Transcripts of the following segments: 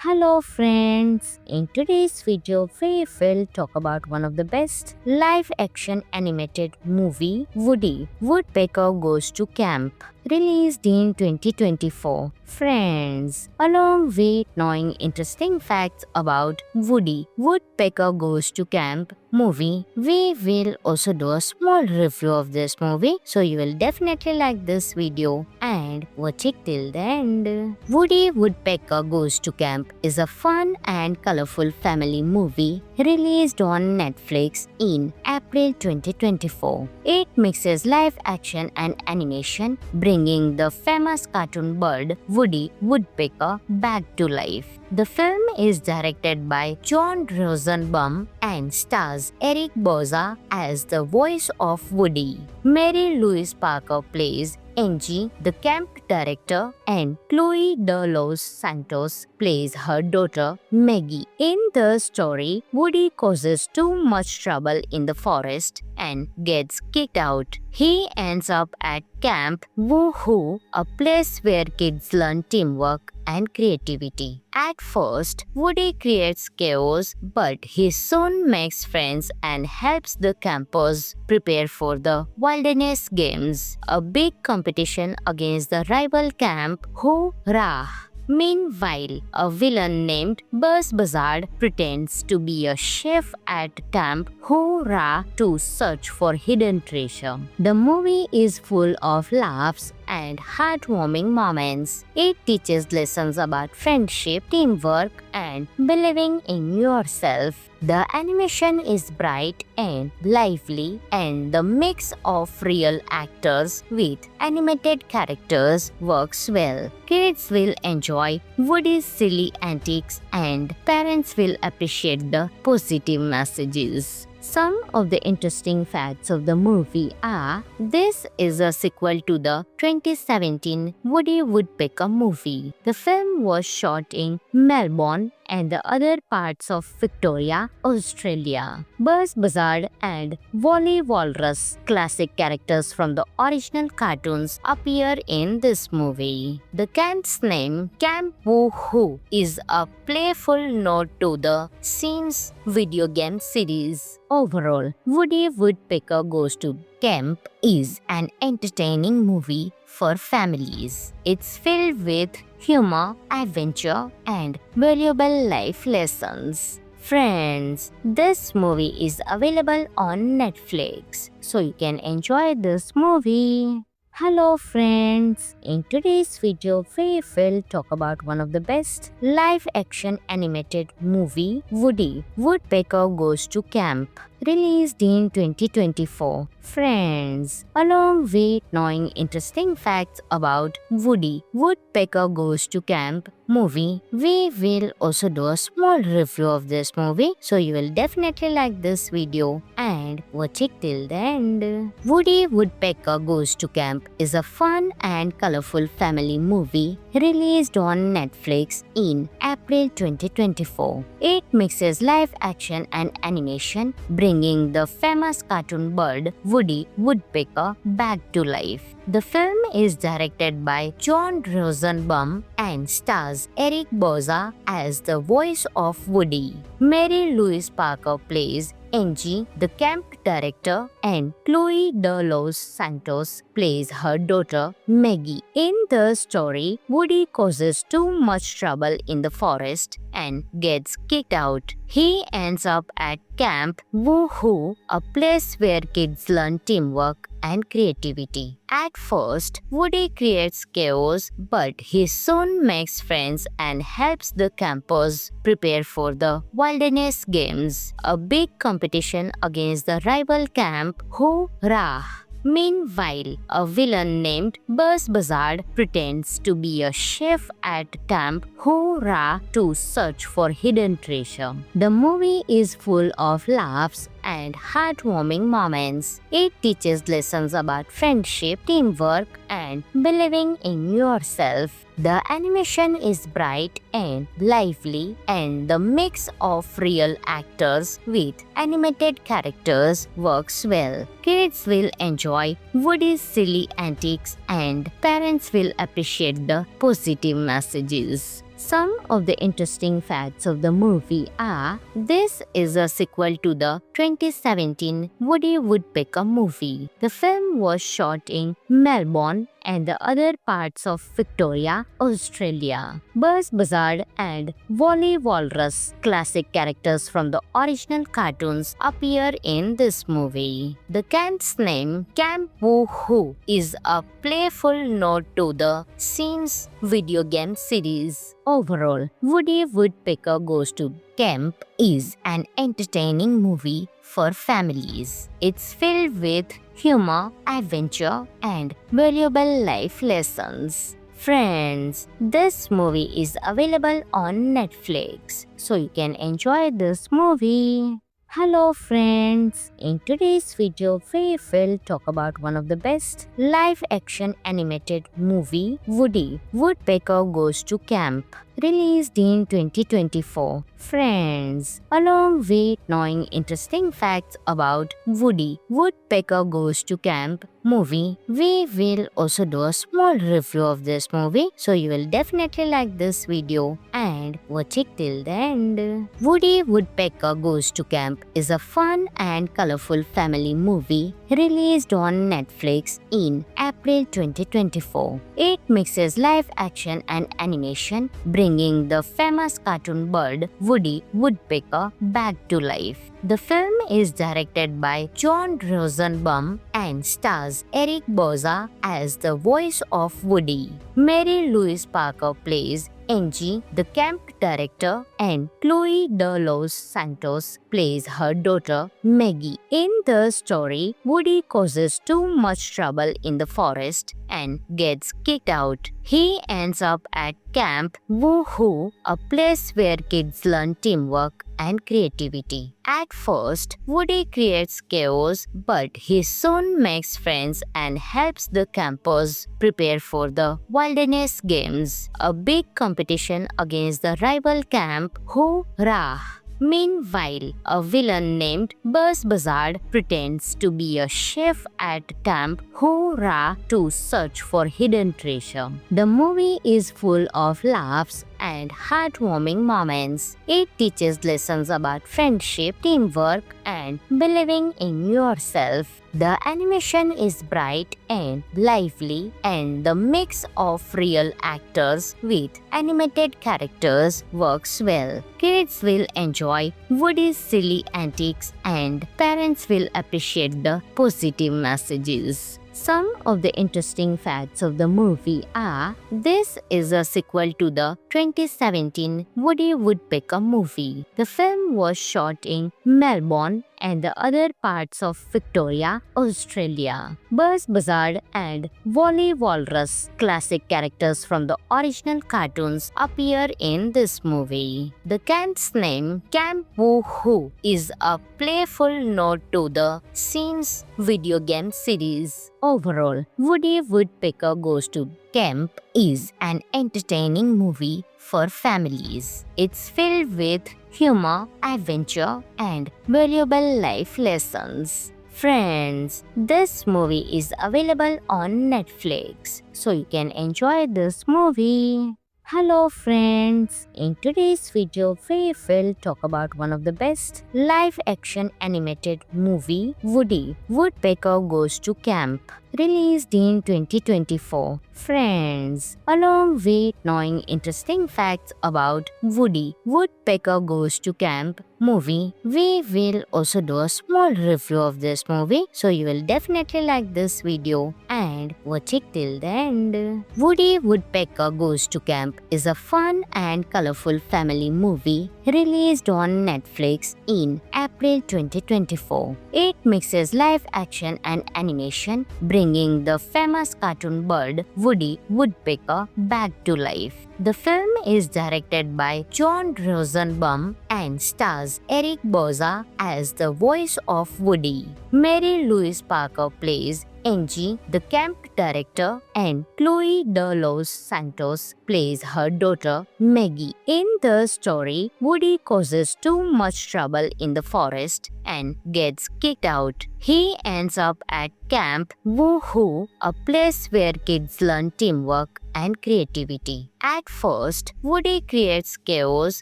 Hello friends, in today's video we will talk about one of the best live action animated movie, Woody Woodpecker Goes to Camp, released in 2024. Friends, along with knowing interesting facts about Woody Woodpecker Goes to Camp movie, we will also do a small review of this movie, so you will definitely like this video and watch it till the end. Woody Woodpecker Goes to Camp is a fun and colorful family movie released on Netflix in April 2024. It mixes live action and animation, bringing the famous cartoon bird Woody Woodpecker back to life. The film is directed by John Rosenbaum and stars Eric Bauza as the voice of Woody. Mary Louise Parker plays Angie, the camp director, and Chloe De Los Santos plays her daughter Maggie. In the story, Woody causes too much trouble in the forest and gets kicked out. He ends up at Camp Woohoo, a place where kids learn teamwork and creativity. At first, Woody creates chaos, but he soon makes friends and helps the campers prepare for the Wilderness Games, a big competition against the rival camp Hoorah! Meanwhile, a villain named Buzz Buzzard pretends to be a chef at Camp Hoorah to search for hidden treasure. The movie is full of laughs and heartwarming moments. It teaches lessons about friendship, teamwork, and believing in yourself. The animation is bright and lively, and the mix of real actors with animated characters works well. Kids will enjoy Woody's silly antics, and parents will appreciate the positive messages. Some of the interesting facts of the movie are: this is a sequel to the 2017 Woody Woodpecker movie. The film was shot in Melbourne and the other parts of Victoria, Australia. Buzz Buzzard and Wally Walrus, classic characters from the original cartoons, appear in this movie. The camp's name, Camp Woohoo, is a playful nod to the Sims video game series. Overall, Woody Woodpecker Goes to Camp is an entertaining movie for families. It's filled with humor, adventure, and valuable life lessons. Friends, this movie is available on Netflix, so you can enjoy this movie. Hello friends, in today's video we will talk about one of the best live action animated movie, Woody Woodpecker Goes to Camp, released in 2024. Friends, along with knowing interesting facts about Woody Woodpecker Goes to Camp movie, we will also do a small review of this movie, so you will definitely like this video and watch it till the end. Woody Woodpecker Goes to Camp is a fun and colorful family movie released on Netflix in April 2024. It mixes live action and animation, bringing the famous cartoon bird Woody Woodpecker back to life. The film is directed by John Rosenbaum and stars Eric Bauza as the voice of Woody. Mary Louise Parker plays Angie, the camp director, and Chloe De Los Santos plays her daughter Maggie. In the story, Woody causes too much trouble in the forest and gets kicked out. He ends up at Camp Woohoo, a place where kids learn teamwork and creativity. At first, Woody creates chaos, but he soon makes friends and helps the campers prepare for the Wilderness Games, a big competition against the rival camp Hoorah! Meanwhile, a villain named Buzz Buzzard pretends to be a chef at Camp Hoorah to search for hidden treasure. The movie is full of laughs and heartwarming moments. It teaches lessons about friendship, teamwork, and believing in yourself. The animation is bright and lively, and the mix of real actors with animated characters works well. Kids will enjoy Woody's silly antics, and parents will appreciate the positive messages. Some of the interesting facts of the movie are: this is a sequel to the 2017 Woody Woodpecker movie. The film was shot in Melbourne and the other parts of Victoria, Australia. Buzz Buzzard and Wally Walrus, classic characters from the original cartoons, appear in this movie. The camp's name, Camp Woo-Hoo, is a playful nod to the Sims video game series. Overall, Woody Woodpecker Goes to Camp is an entertaining movie for families. It's filled with humor, adventure, and valuable life lessons. Friends, this movie is available on Netflix, so you can enjoy this movie. Hello friends, in today's video we will talk about one of the best live action animated movie, Woody Woodpecker Goes to Camp, released in 2024. Friends, along with knowing interesting facts about Woody Woodpecker Goes to Camp movie, we will also do a small review of this movie, so you will definitely like this video and watch it till the end. Woody Woodpecker Goes to Camp is a fun and colorful family movie released on Netflix in April 2024. It mixes live action and animation, bringing the famous cartoon bird Woody Woodpecker back to life. The film is directed by John Rosenbaum and stars Eric Bauza as the voice of Woody. Mary Louise Parker plays Angie, the camp director, and Chloe De Los Santos plays her daughter Maggie. In the story, Woody causes too much trouble in the forest and gets kicked out. He ends up at Camp Woo-Hoo, a place where kids learn teamwork and creativity. At first, Woody creates chaos, but he soon makes friends and helps the campers prepare for the Wilderness Games, a big competition against the rival camp Hoo-Rah. Meanwhile, a villain named Buzz Buzzard pretends to be a chef at Camp Hoo-Rah to search for hidden treasure. The movie is full of laughs and heartwarming moments. It teaches lessons about friendship, teamwork, and believing in yourself. The animation is bright and lively, and the mix of real actors with animated characters works well. Kids will enjoy Woody's silly antics, and parents will appreciate the positive messages. Some of the interesting facts of the movie are: this is a sequel to the 2017 Woody Woodpecker movie. The film was shot in Melbourne and the other parts of Victoria, Australia. Buzz Buzzard and Wally Walrus, classic characters from the original cartoons, appear in this movie. The camp's name, Camp Woo-Hoo, is a playful nod to the Sims video game series. Overall, Woody Woodpecker Goes to Camp is an entertaining movie for families. It's filled with humor, adventure, and valuable life lessons. Friends, this movie is available on Netflix, so you can enjoy this movie. Hello friends, in today's video we will talk about one of the best live action animated movie, Woody Woodpecker Goes to Camp, released in 2024. Friends, along with knowing interesting facts about Woody Woodpecker Goes to Camp movie, we will also do a small review of this movie, so you will definitely like this video and watch it till the end. Woody Woodpecker Goes to Camp is a fun and colorful family movie released on Netflix in April 2024. It mixes live action and animation, bringing the famous cartoon bird Woody Woodpecker back to life. The film is directed by John Rosenbaum and stars Eric Bauza as the voice of Woody. Mary Louise Parker plays Angie, the camp director, and Chloe De Los Santos plays her daughter Maggie. In the story, Woody causes too much trouble in the forest and gets kicked out. He ends up at Camp Woohoo, a place where kids learn teamwork and creativity. At first, Woody creates chaos,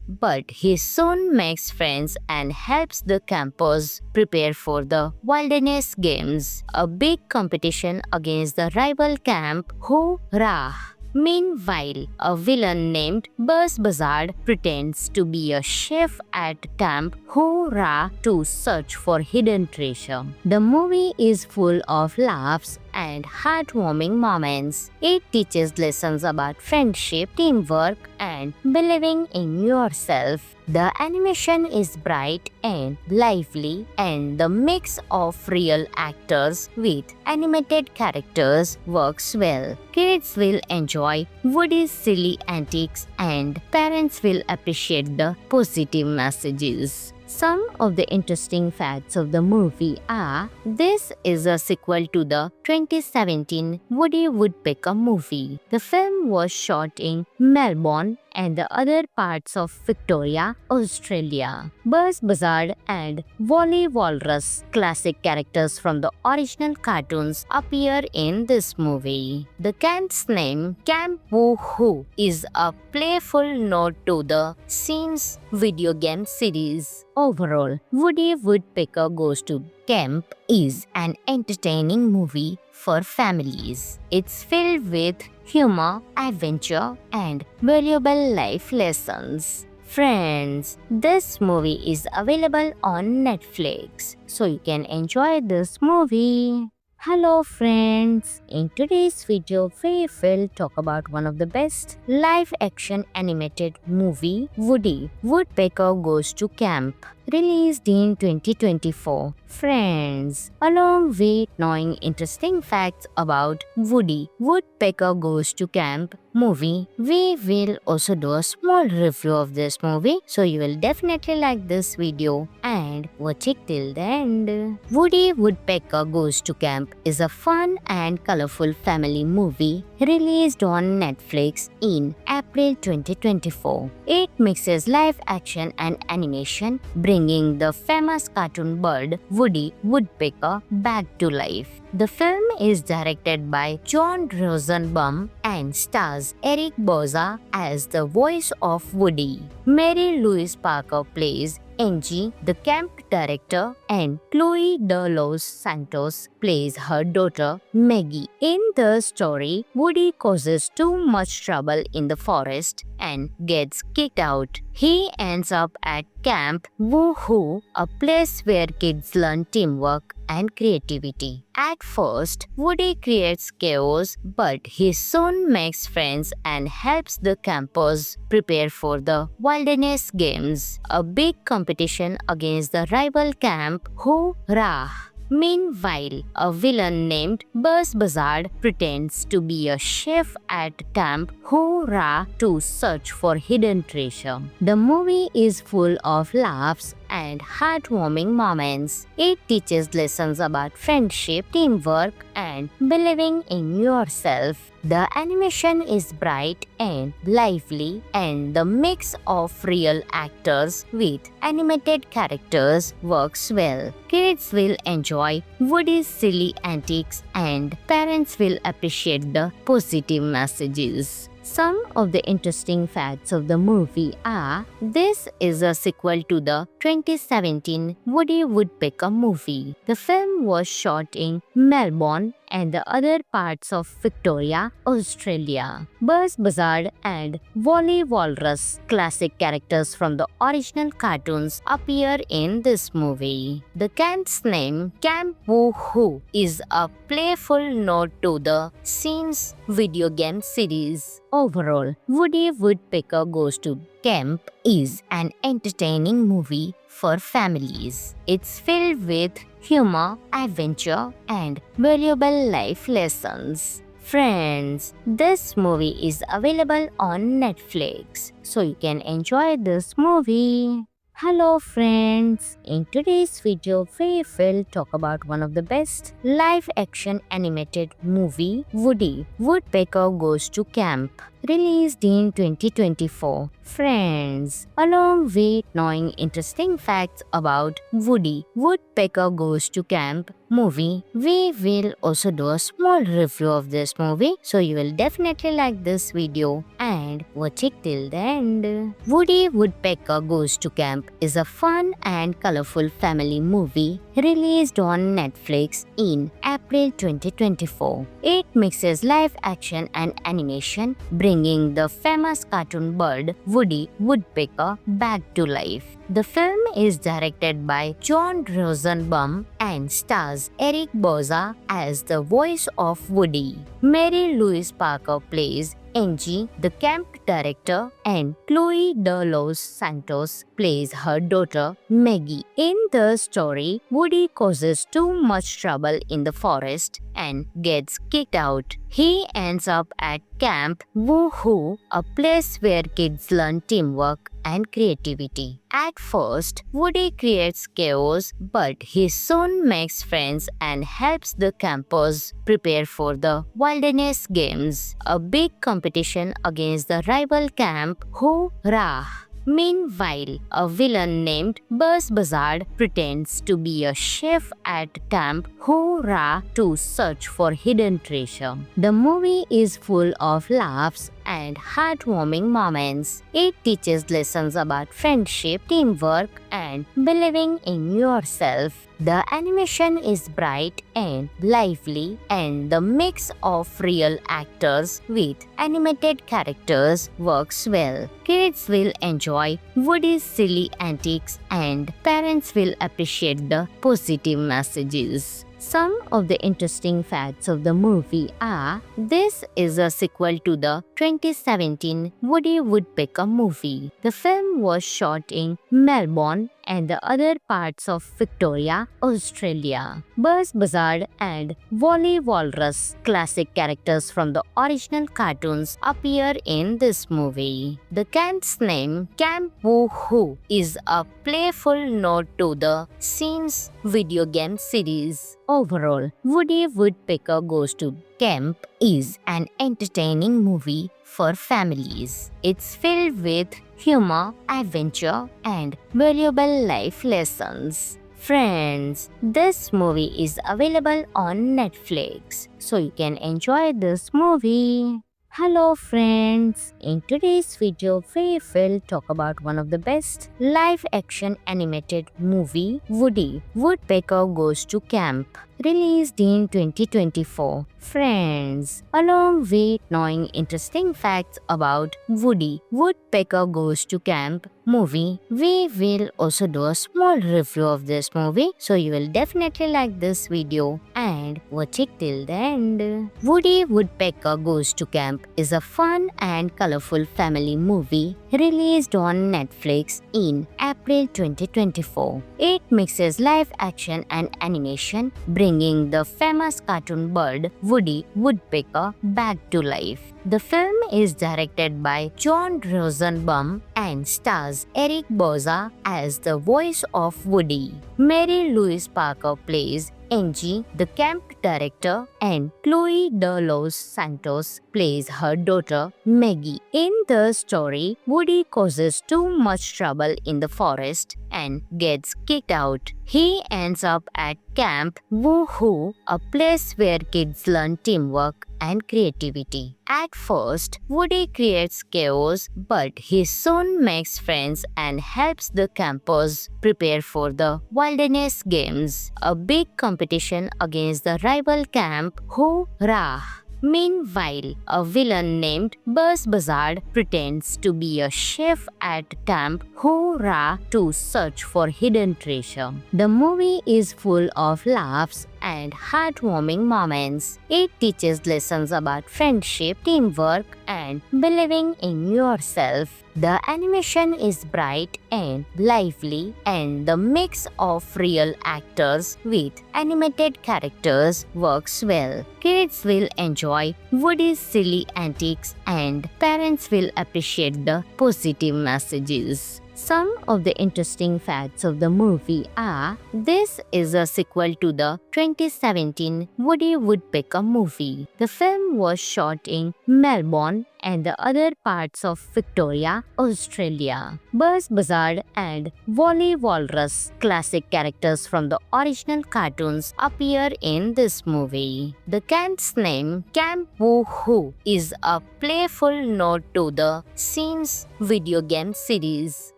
but he soon makes friends and helps the campers prepare for the Wilderness Games, a big competition against the rival camp Hoorah! Meanwhile, a villain named Buzz Buzzard pretends to be a chef at Camp Hoorah to search for hidden treasure. The movie is full of laughs and heartwarming moments. It teaches lessons about friendship, teamwork, and believing in yourself. The animation is bright and lively, and the mix of real actors with animated characters works well. Kids will enjoy Woody's silly antics, and parents will appreciate the positive messages. Some of the interesting facts of the movie are: this is a sequel to the 2017 Woody Woodpecker movie. The film was shot in Melbourne and the other parts of Victoria, Australia. Buzz Buzzard and Wally Walrus, classic characters from the original cartoons, appear in this movie. The camp's name, Camp Woohoo, is a playful nod to the Sims video game series. Overall, Woody Woodpecker Goes to Camp is an entertaining movie for families. It's filled with humor, adventure, and valuable life lessons. Friends, this movie is available on Netflix, so you can enjoy this movie. Hello friends, in today's video we will talk about one of the best live-action animated movie, Woody Woodpecker Goes to Camp, released in 2024. Friends, along with knowing interesting facts about Woody Woodpecker Goes to Camp movie, we will also do a small review of this movie, so you will definitely like this video and watch it till the end. Woody Woodpecker Goes to Camp is a fun and colorful family movie released on Netflix in April 2024. It mixes live action and animation, bringing the famous cartoon bird Woody Woodpecker back to life. The film is directed by John Rosenbaum and stars Eric Bauza as the voice of Woody. Mary Louise Parker plays Angie, the camp director, and Chloe De Los Santos plays her daughter Maggie. In the story, Woody causes too much trouble in the forest and gets kicked out. He ends up at Camp Woohoo, a place where kids learn teamwork and creativity. At first, Woody creates chaos, but he soon makes friends and helps the campers prepare for the Wilderness Games, a big competition against the rival camp Hoorah! Meanwhile, a villain named Buzz Buzzard pretends to be a chef at Camp Hoorah to search for hidden treasure. The movie is full of laughs and heartwarming moments. It teaches lessons about friendship, teamwork, and believing in yourself. The animation is bright and lively, and the mix of real actors with animated characters works well. Kids will enjoy Woody's silly antics, and parents will appreciate the positive messages. Some of the interesting facts of the movie are: this is a sequel to the 2017 Woody Woodpecker movie. The film was shot in Melbourne and the other parts of Victoria, Australia. Buzz Buzzard and Wally Walrus, classic characters from the original cartoons, appear in this movie. The camp's name, Camp Woohoo, is a playful nod to the Sims video game series. Overall, Woody Woodpecker Goes to Camp is an entertaining movie for families. It's filled with humor, adventure, and valuable life lessons. Friends, this movie is available on Netflix, so you can enjoy this movie. Hello friends, in today's video we will talk about one of the best live-action animated movie, Woody Woodpecker Goes to Camp, released in 2024. Friends, along with knowing interesting facts about Woody Woodpecker Goes to Camp movie, we will also do a small review of this movie, so you will definitely like this video and watch it till the end. Woody Woodpecker Goes to Camp is a fun and colorful family movie released on Netflix in April 2024. It mixes live action and animation, bringing the famous cartoon bird Woody Woodpecker back to life. The film is directed by John Rosenbaum and stars Eric Bauza as the voice of Woody. Mary Louise Parker plays Angie, the camp director, and Chloe De Los Santos plays her daughter Maggie. In the story, Woody causes too much trouble in the forest and gets kicked out. He ends up at Camp Woohoo, a place where kids learn teamwork and creativity. At first, Woody creates chaos, but he soon makes friends and helps the campers prepare for the Wilderness Games, a big competition against the rival camp Hoorah! Meanwhile, a villain named Buzz Buzzard pretends to be a chef at Camp Hoorah to search for hidden treasure. The movie is full of laughs and heartwarming moments. It teaches lessons about friendship, teamwork, and believing in yourself. The animation is bright and lively, and the mix of real actors with animated characters works well. Kids will enjoy Woody's silly antics, and parents will appreciate the positive messages. Some of the interesting facts of the movie are: this is a sequel to the 2017 Woody Woodpecker movie. The film was shot in Melbourne and the other parts of Victoria, Australia. Buzz Buzzard and Wally Walrus, classic characters from the original cartoons, appear in this movie. The camp's name, Camp Woohoo, is a playful nod to the Sims video game series. Overall, Woody Woodpecker Goes to Camp is an entertaining movie for families. It's filled with humor, adventure, and valuable life lessons. Friends, this movie is available on Netflix, so you can enjoy this movie. Hello friends, in today's video we will talk about one of the best live action animated movie, Woody Woodpecker Goes to Camp, released in 2024. Friends, along with knowing interesting facts about Woody Woodpecker Goes to Camp movie, we will also do a small review of this movie, so you will definitely like this video and watch it till the end. Woody Woodpecker Goes to Camp is a fun and colorful family movie released on Netflix in April 2024. It mixes live action and animation, bringing the famous cartoon bird Woody Woodpecker back to life. The film is directed by John Rosenbaum and stars Eric Bauza as the voice of Woody. Mary Louise Parker plays Angie, the camp director, and Chloe De Los Santos plays her daughter Maggie. In the story, Woody causes too much trouble in the forest and gets kicked out. He ends up at Camp Woohoo, a place where kids learn teamwork and creativity. At first, Woody creates chaos, but he soon makes friends and helps the campers prepare for the Wilderness Games, a big competition against the rival camp Hoorah! Meanwhile, a villain named Buzz Buzzard pretends to be a chef at Camp Hoorah to search for hidden treasure. The movie is full of laughs and heartwarming moments. It teaches lessons about friendship, teamwork, and believing in yourself. The animation is bright and lively, and the mix of real actors with animated characters works well. Kids will enjoy Woody's silly antics, and parents will appreciate the positive messages. Some of the interesting facts of the movie are: this is a sequel to the 2017 Woody Woodpecker movie. The film was shot in Melbourne and the other parts of Victoria, Australia. Buzz Buzzard and Wally Walrus, classic characters from the original cartoons, appear in this movie. The camp's name, Camp Woo-Hoo, is a playful nod to the Sims video game series.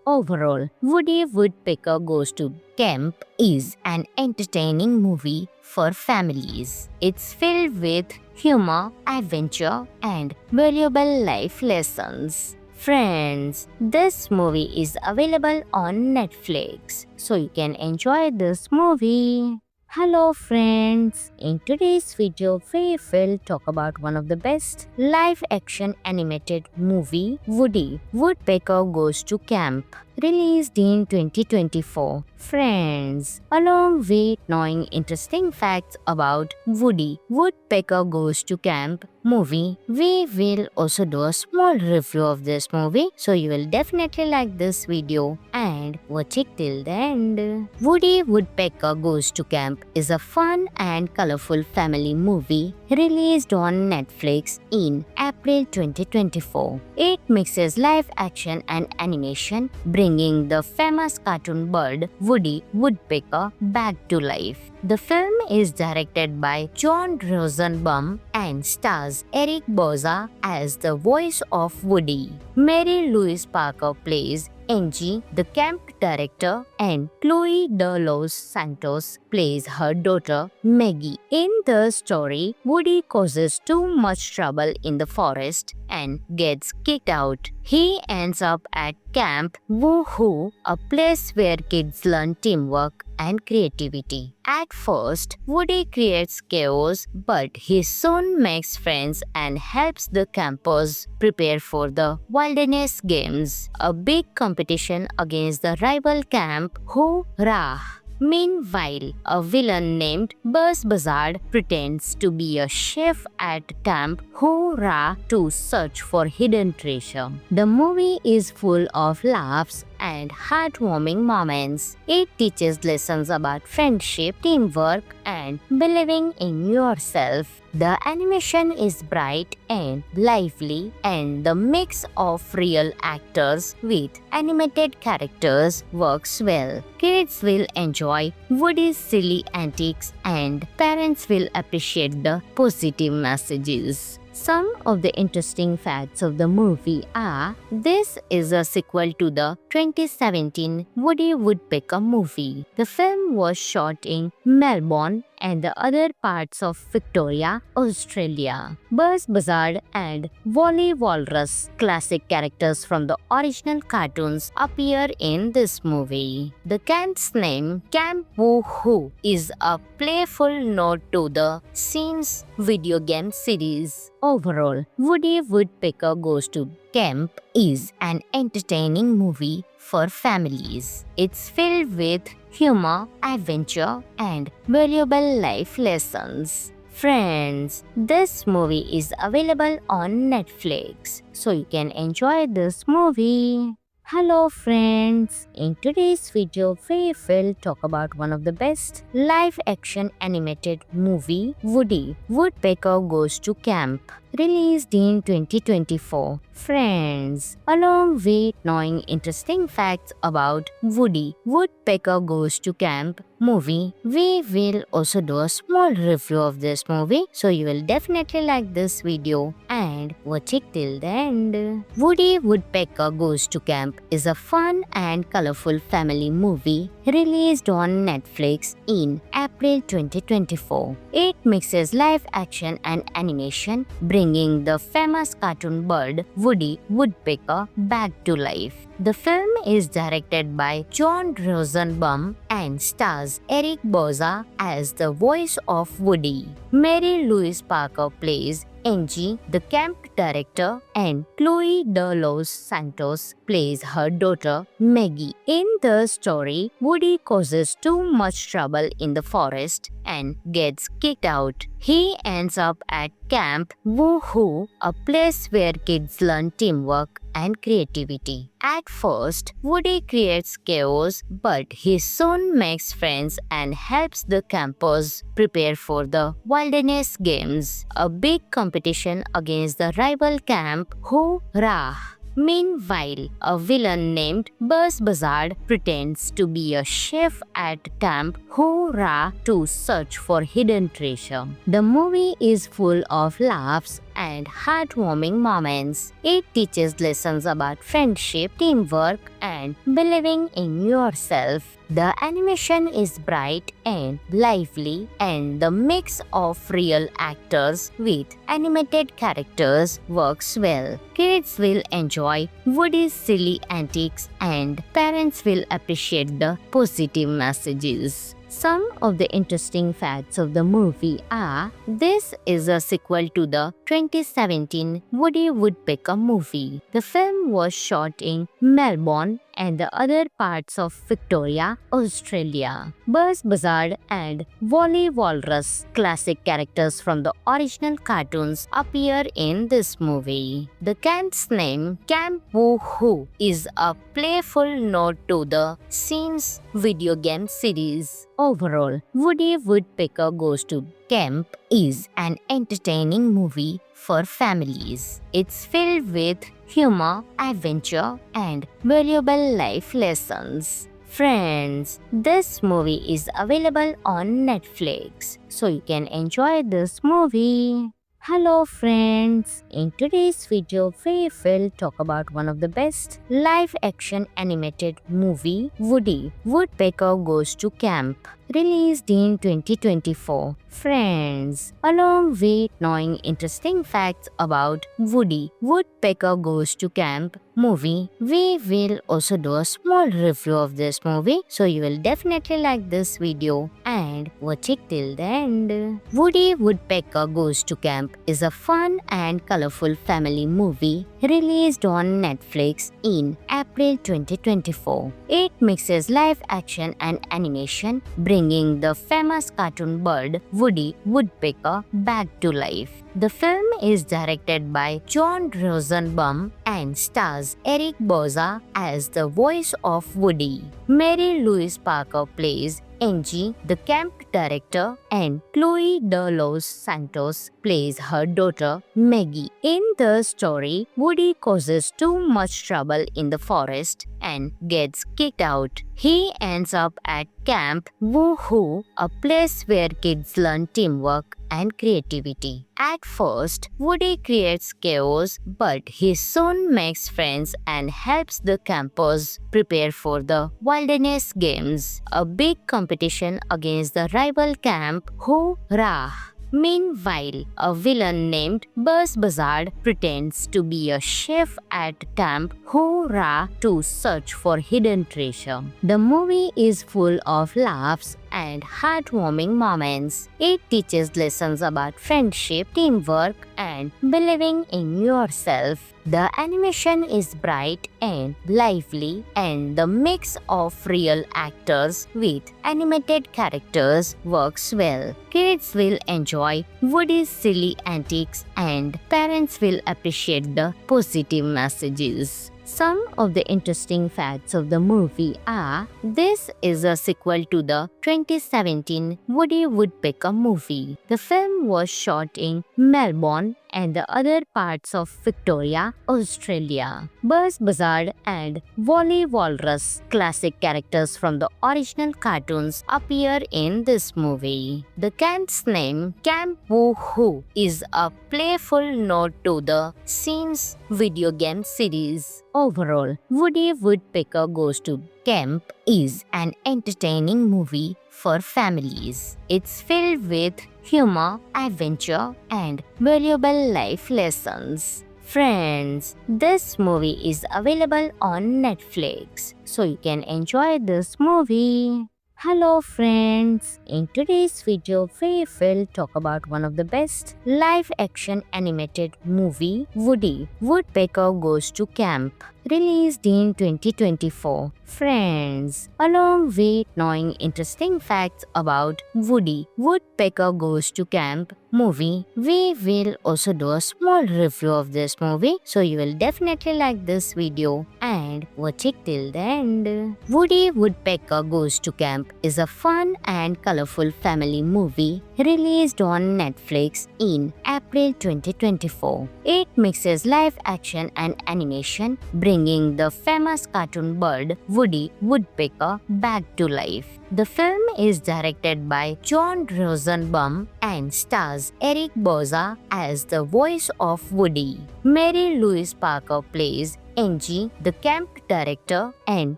Overall, Woody Woodpecker Goes to Camp is an entertaining movie for families. It's filled with humor, adventure, and valuable life lessons. Friends, this movie is available on Netflix, so you can enjoy this movie. Hello friends, in today's video we will talk about one of the best live action animated movie, Woody Woodpecker Goes to Camp, released in 2024. Friends, along with knowing interesting facts about Woody Woodpecker Goes to Camp movie, we will also do a small review of this movie, so you will definitely like this video and watch it till the end. Woody Woodpecker Goes to Camp is a fun and colorful family movie released on Netflix in April 2024. It mixes live action and animation, bringing the famous cartoon bird Woody Woodpecker back to life. The film is directed by John Rosenbaum and stars Eric Bauza as the voice of Woody. Mary Louise Parker plays Angie, the camp director, and Chloe De Los Santos plays her daughter Maggie. In the story, Woody causes too much trouble in the forest and gets kicked out. He ends up at Camp Woo-Hoo, a place where kids learn teamwork and creativity. At first, Woody creates chaos, but he soon makes friends and helps the campers prepare for the Wilderness Games, a big competition against the rival camp Hoo-Rah. Meanwhile, a villain named Buzz Buzzard pretends to be a chef at Camp Hoo-Rah to search for hidden treasure. The movie is full of laughs and heartwarming moments. It teaches lessons about friendship, teamwork, and believing in yourself. The animation is bright and lively, and the mix of real actors with animated characters works well. Kids will enjoy Woody's silly antics, and parents will appreciate the positive messages. Some of the interesting facts of the movie are: this is a sequel to the 2017 Woody Woodpecker movie. The film was shot in Melbourne and the other parts of Victoria, Australia. Buzz Buzzard and Wally Walrus, classic characters from the original cartoons, appear in this movie. The camp's name, Camp Woo-Hoo, is a playful nod to the Sims video game series. Overall, Woody Woodpecker Goes to Camp is an entertaining movie for families. It's filled with humor, adventure, and valuable life lessons. Friends, this movie is available on Netflix, so you can enjoy this movie. Hello friends, in today's video we will talk about one of the best live action animated movie, Woody Woodpecker Goes to Camp, released in 2024. Friends, along with knowing interesting facts about Woody Woodpecker Goes to Camp movie, we will also do a small review of this movie, so you will definitely like this video and watch it till the end. Woody Woodpecker Goes to Camp is a fun and colorful family movie released on Netflix in April 2024. It mixes live action and animation, bringing the famous cartoon bird Woody Woodpecker back to life. The film is directed by John Rosenbaum and stars Eric Bauza as the voice of Woody. Mary Louise Parker plays Angie, the camp director, and Chloe De Los Santos plays her daughter Maggie. In the story, Woody causes too much trouble in the forest and gets kicked out. He ends up at Camp Woohoo, a place where kids learn teamwork and creativity. At first, Woody creates chaos, but he soon makes friends and helps the campers prepare for the Wilderness Games, a big competition against the rival camp Hoorah! Meanwhile, a villain named Buzz Buzzard pretends to be a chef at Camp Hoorah to search for hidden treasure. The movie is full of laughs and heartwarming moments. It teaches lessons about friendship, teamwork, and believing in yourself. The animation is bright and lively, and the mix of real actors with animated characters works well. Kids will enjoy Woody's silly antics, and parents will appreciate the positive messages. Some of the interesting facts of the movie are: this is a sequel to the 2017 Woody Woodpecker movie. The film was shot in Melbourne and the other parts of Victoria, Australia. Buzz Buzzard and Wally Walrus, classic characters from the original cartoons, appear in this movie. The camp's name, Camp Woohoo, is a playful nod to the Sims video game series. Overall, Woody Woodpecker Goes to Camp is an entertaining movie for families. It's filled with humor, adventure, and valuable life lessons. Friends, this movie is available on Netflix, so you can enjoy this movie. Hello friends, in today's video we will talk about one of the best live-action animated movie, Woody Woodpecker Goes to Camp, released in 2024. Friends, along with knowing interesting facts about Woody Woodpecker Goes to Camp movie, we will also do a small review of this movie, so you will definitely like this video and watch it till the end. Woody Woodpecker Goes to Camp is a fun and colorful family movie released on Netflix in April 2024. It mixes live action and animation, bringing the famous cartoon bird Woody Woodpecker back to life. The film is directed by John Rosenbaum and stars Eric Bauza as the voice of Woody. Mary Louise Parker plays Angie, the camp director, and Chloe De Los Santos plays her daughter Maggie. In the story, Woody causes too much trouble in the forest and gets kicked out. He ends up at Camp Woohoo, a place where kids learn teamwork and creativity. At first, Woody creates chaos, but he soon makes friends and helps the campers prepare for the Wilderness Games, a big competition against the rival camp Hoorah! Meanwhile, a villain named Buzz Buzzard pretends to be a chef at Camp Hoorah to search for hidden treasure. The movie is full of laughs and heartwarming moments. It teaches lessons about friendship, teamwork, and believing in yourself. The animation is bright and lively, and the mix of real actors with animated characters works well. Kids will enjoy Woody's silly antics, and parents will appreciate the positive messages. Some of the interesting facts of the movie are: this is a sequel to the 2017 Woody Woodpecker movie. The film was shot in Melbourne and the other parts of Victoria, Australia. Buzz Buzzard and Wally Walrus, classic characters from the original cartoons, appear in this movie. The camp's name, Camp Woohoo, is a playful nod to the Sims video game series. Overall, Woody Woodpecker Goes to Camp is an entertaining movie for families. It's filled with humor, adventure, and valuable life lessons. Friends, this movie is available on Netflix, so you can enjoy this movie. Hello friends, in today's video we will talk about one of the best live-action animated movie, Woody Woodpecker Goes to Camp, released in 2024. Friends, along with knowing interesting facts about Woody Woodpecker Goes to Camp movie, we will also do a small review of this movie, so you will definitely like this video and watch it till the end. Woody Woodpecker Goes to Camp is a fun and colorful family movie released on Netflix in April 2024. It mixes live action and animation, bringing the famous cartoon bird Woody Woodpecker back to life. The film is directed by John Rosenbaum and stars Eric Bauza as the voice of Woody. Mary Louise Parker plays Angie, the camp director, and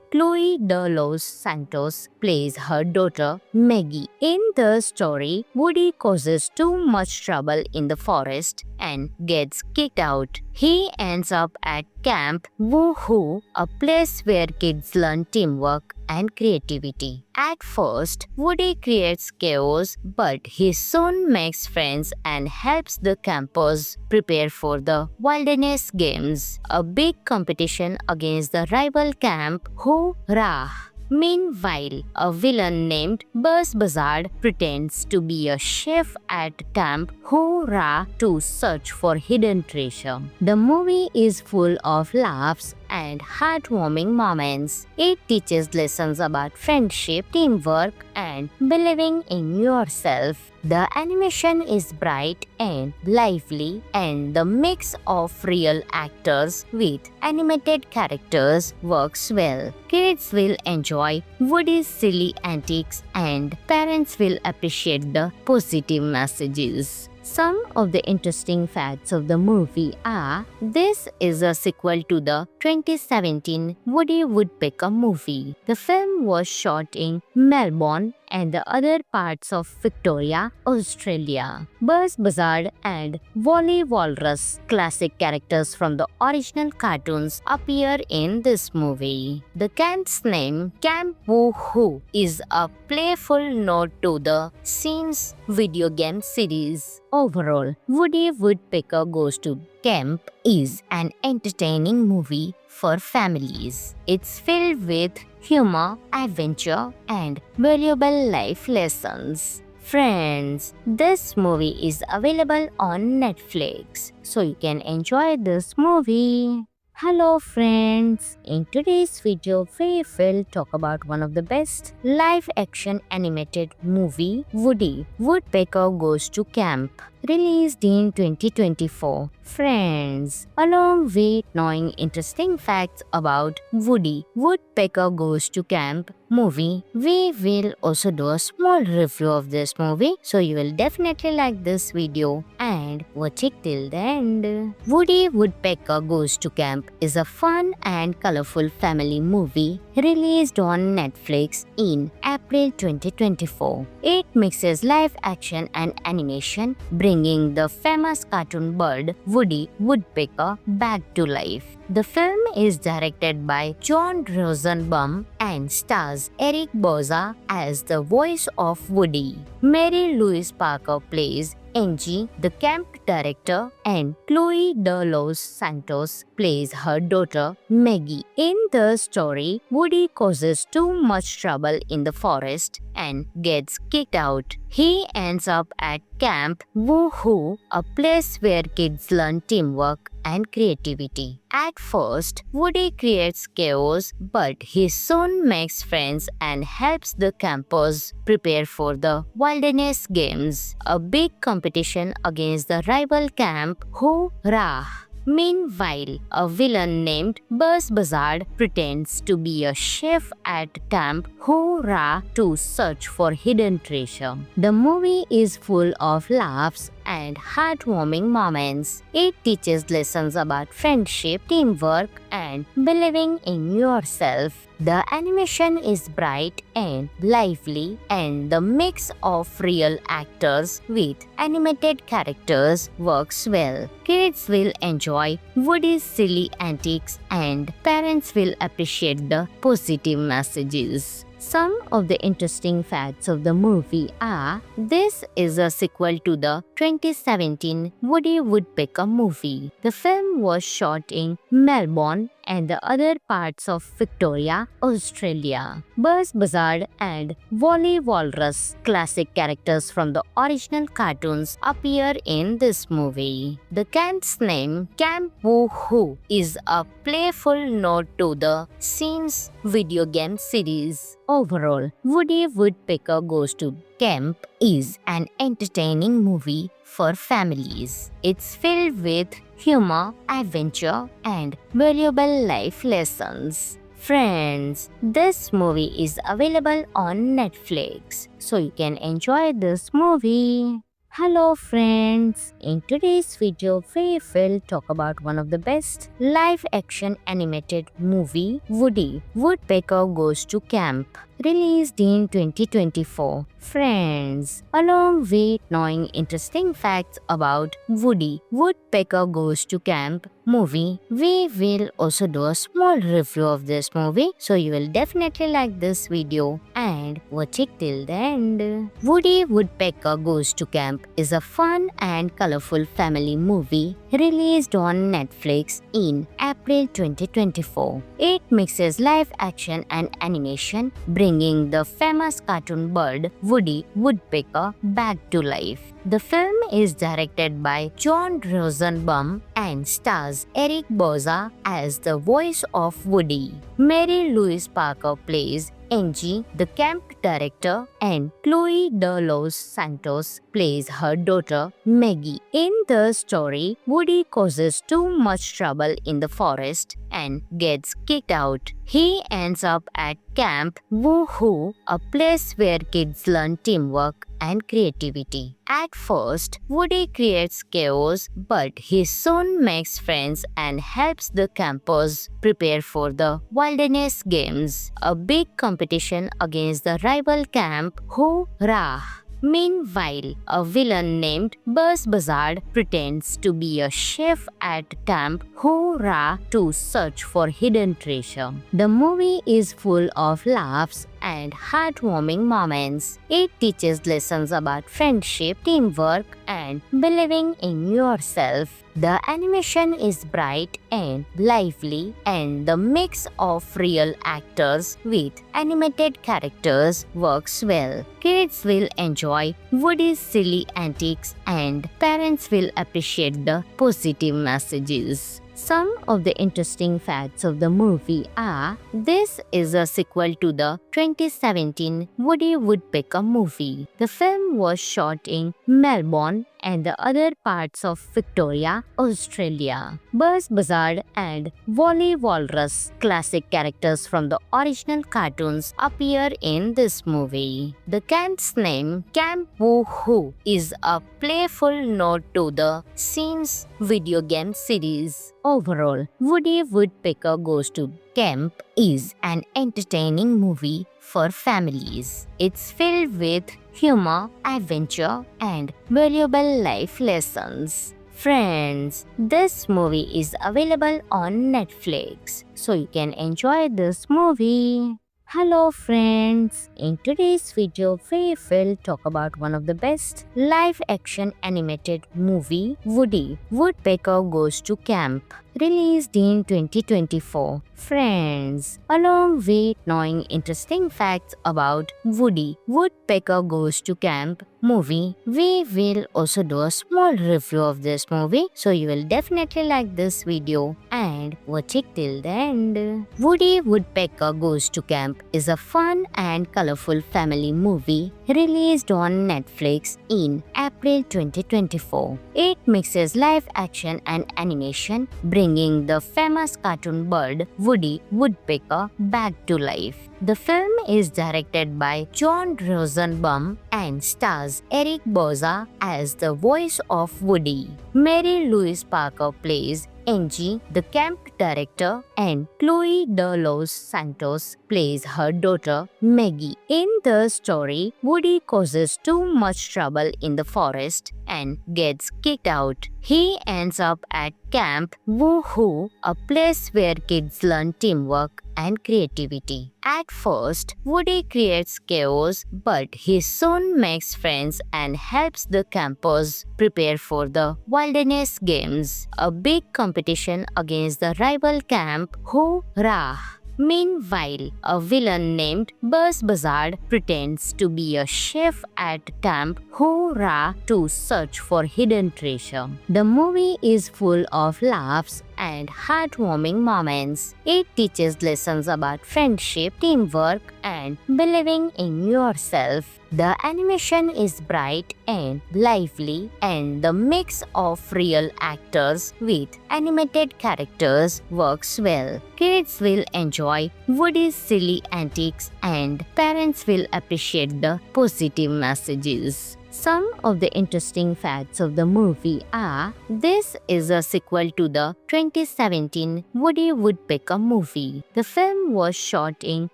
Chloe De Los Santos plays her daughter Maggie. In the story, Woody causes too much trouble in the forest and gets kicked out. He ends up at Camp Woohoo, a place where kids learn teamwork and creativity. At first, Woody creates chaos, but he soon makes friends and helps the campers prepare for the Wilderness Games, a big competition against the rival camp Hoorah! Meanwhile, a villain named Buzz Buzzard pretends to be a chef at Camp Hoorah to search for hidden treasure. The movie is full of laughs and heartwarming moments. It teaches lessons about friendship, teamwork, and believing in yourself. The animation is bright and lively, and the mix of real actors with animated characters works well. Kids will enjoy Woody's silly antics, and parents will appreciate the positive messages. Some of the interesting facts of the movie are: this is a sequel to the 2017 Woody Woodpecker movie. The film was shot in Melbourne and the other parts of Victoria, Australia. Buzz Buzzard and Wally Walrus, classic characters from the original cartoons, appear in this movie. The camp's name, Camp Woohoo, is a playful nod to the Sims video game series. Overall, Woody Woodpecker Goes to Camp is an entertaining movie for families. It's filled with humor, adventure, and valuable life lessons. Friends, this movie is available on Netflix, so you can enjoy this movie. Hello friends, in today's video we will talk about one of the best live action animated movie, Woody Woodpecker Goes to Camp, released in 2024. Friends, along with knowing interesting facts about Woody Woodpecker Goes to Camp movie, we will also do a small review of this movie, so you will definitely like this video and watch it till the end. Woody Woodpecker Goes to Camp is a fun and colorful family movie released on Netflix in April 2024. It mixes live action and animation, bringing the famous cartoon bird Woody Woodpecker back to life. The film is directed by John Rosenbaum and stars Eric Bauza as the voice of Woody. Mary Louise Parker plays Angie, the camp director, and Chloe De Los Santos plays her daughter Maggie. In the story, Woody causes too much trouble in the forest and gets kicked out. He ends up at Camp Woohoo, a place where kids learn teamwork and creativity. At first, Woody creates chaos, but he soon makes friends and helps the campers prepare for the Wilderness Games, a big competition against the rival camp Hoorah! Meanwhile, a villain named Buzz Buzzard pretends to be a chef at Camp Hoorah to search for hidden treasure. The movie is full of laughs and heartwarming moments. It teaches lessons about friendship, teamwork, and believing in yourself. The animation is bright and lively, and the mix of real actors with animated characters works well. Kids will enjoy Woody's silly antics, and parents will appreciate the positive messages. Some of the interesting facts of the movie are: this is a sequel to the 2017 Woody Woodpecker movie. The film was shot in Melbourne and the other parts of Victoria, Australia. Buzz Buzzard and Wally Walrus, classic characters from the original cartoons, appear in this movie. The camp's name, Camp Woo-Hoo, is a playful nod to the Sims video game series. Overall, Woody Woodpecker Goes to Camp is an entertaining movie for families. It's filled with humor, adventure, and valuable life lessons. Friends, this movie is available on Netflix, so you can enjoy this movie. Hello friends, in today's video we will talk about one of the best live action animated movie, Woody Woodpecker Goes to Camp, released in 2024. Friends, along with knowing interesting facts about Woody Woodpecker Goes to Camp movie, we will also do a small review of this movie, so you will definitely like this video and watch it till the end. Woody Woodpecker Goes to Camp is a fun and colorful family movie released on Netflix in April 2024. It mixes live action and animation, bringing the famous cartoon bird Woody Woodpecker back to life. The film is directed by John Rosenbaum and stars Eric Bauza as the voice of Woody. Mary Louise Parker plays Angie, the camp director, and Chloe De Los Santos plays her daughter Maggie. In the story, Woody causes too much trouble in the forest and gets kicked out. He ends up at Camp Woo-Hoo, a place where kids learn teamwork and creativity. At first, Woody creates chaos, but he soon makes friends and helps the campers prepare for the Wilderness Games, a big competition against the rival camp Hoo-Rah. Meanwhile, a villain named Buzz Buzzard pretends to be a chef at Camp Hoo-Rah to search for hidden treasure. The movie is full of laughs and heartwarming moments. It teaches lessons about friendship, teamwork, and believing in yourself. The animation is bright and lively, and the mix of real actors with animated characters works well. Kids will enjoy Woody's silly antics, and parents will appreciate the positive messages. Some of the interesting facts of the movie are: this is a sequel to the 2017 Woody Woodpecker movie. The film was shot in Melbourne and the other parts of Victoria, Australia. Buzz Buzzard and Wally Walrus, classic characters from the original cartoons, appear in this movie. The camp's name, Camp Woo-Hoo, is a playful nod to the Sims video game series. Overall, Woody Woodpecker Goes to Camp is an entertaining movie for families. It's filled with humor, adventure, and valuable life lessons. Friends, this movie is available on Netflix, so you can enjoy this movie. Hello friends, in today's video we will talk about one of the best live action animated movie, Woody Woodpecker Goes to Camp, released in 2024. Friends, along with knowing interesting facts about Woody Woodpecker Goes to Camp movie, we will also do a small review of this movie, so you will definitely like this video and watch it till the end. Woody Woodpecker Goes to Camp is a fun and colorful family movie released on Netflix in April 2024. It mixes live action and animation, bringing the famous cartoon bird Woody Woodpecker back to life. The film is directed by John Rosenbaum and stars Eric Bauza as the voice of Woody. Mary Louise Parker plays Angie, the camp director, and Chloe De Los Santos plays her daughter Maggie. In the story, Woody causes too much trouble in the forest and gets kicked out. He ends up at Camp Woohoo, a place where kids learn teamwork and creativity. At first, Woody creates chaos, but he soon makes friends and helps the campers prepare for the Wilderness Games, a big competition against the rival camp Hoorah! Meanwhile, a villain named Buzz Buzzard pretends to be a chef at Camp Hoorah to search for hidden treasure. The movie is full of laughs and heartwarming moments. It teaches lessons about friendship, teamwork, and believing in yourself. The animation is bright and lively, and the mix of real actors with animated characters works well. Kids will enjoy Woody's silly antics, and parents will appreciate the positive messages. Some of the interesting facts of the movie are: this is a sequel to the 2017 Woody Woodpecker movie. The film was shot in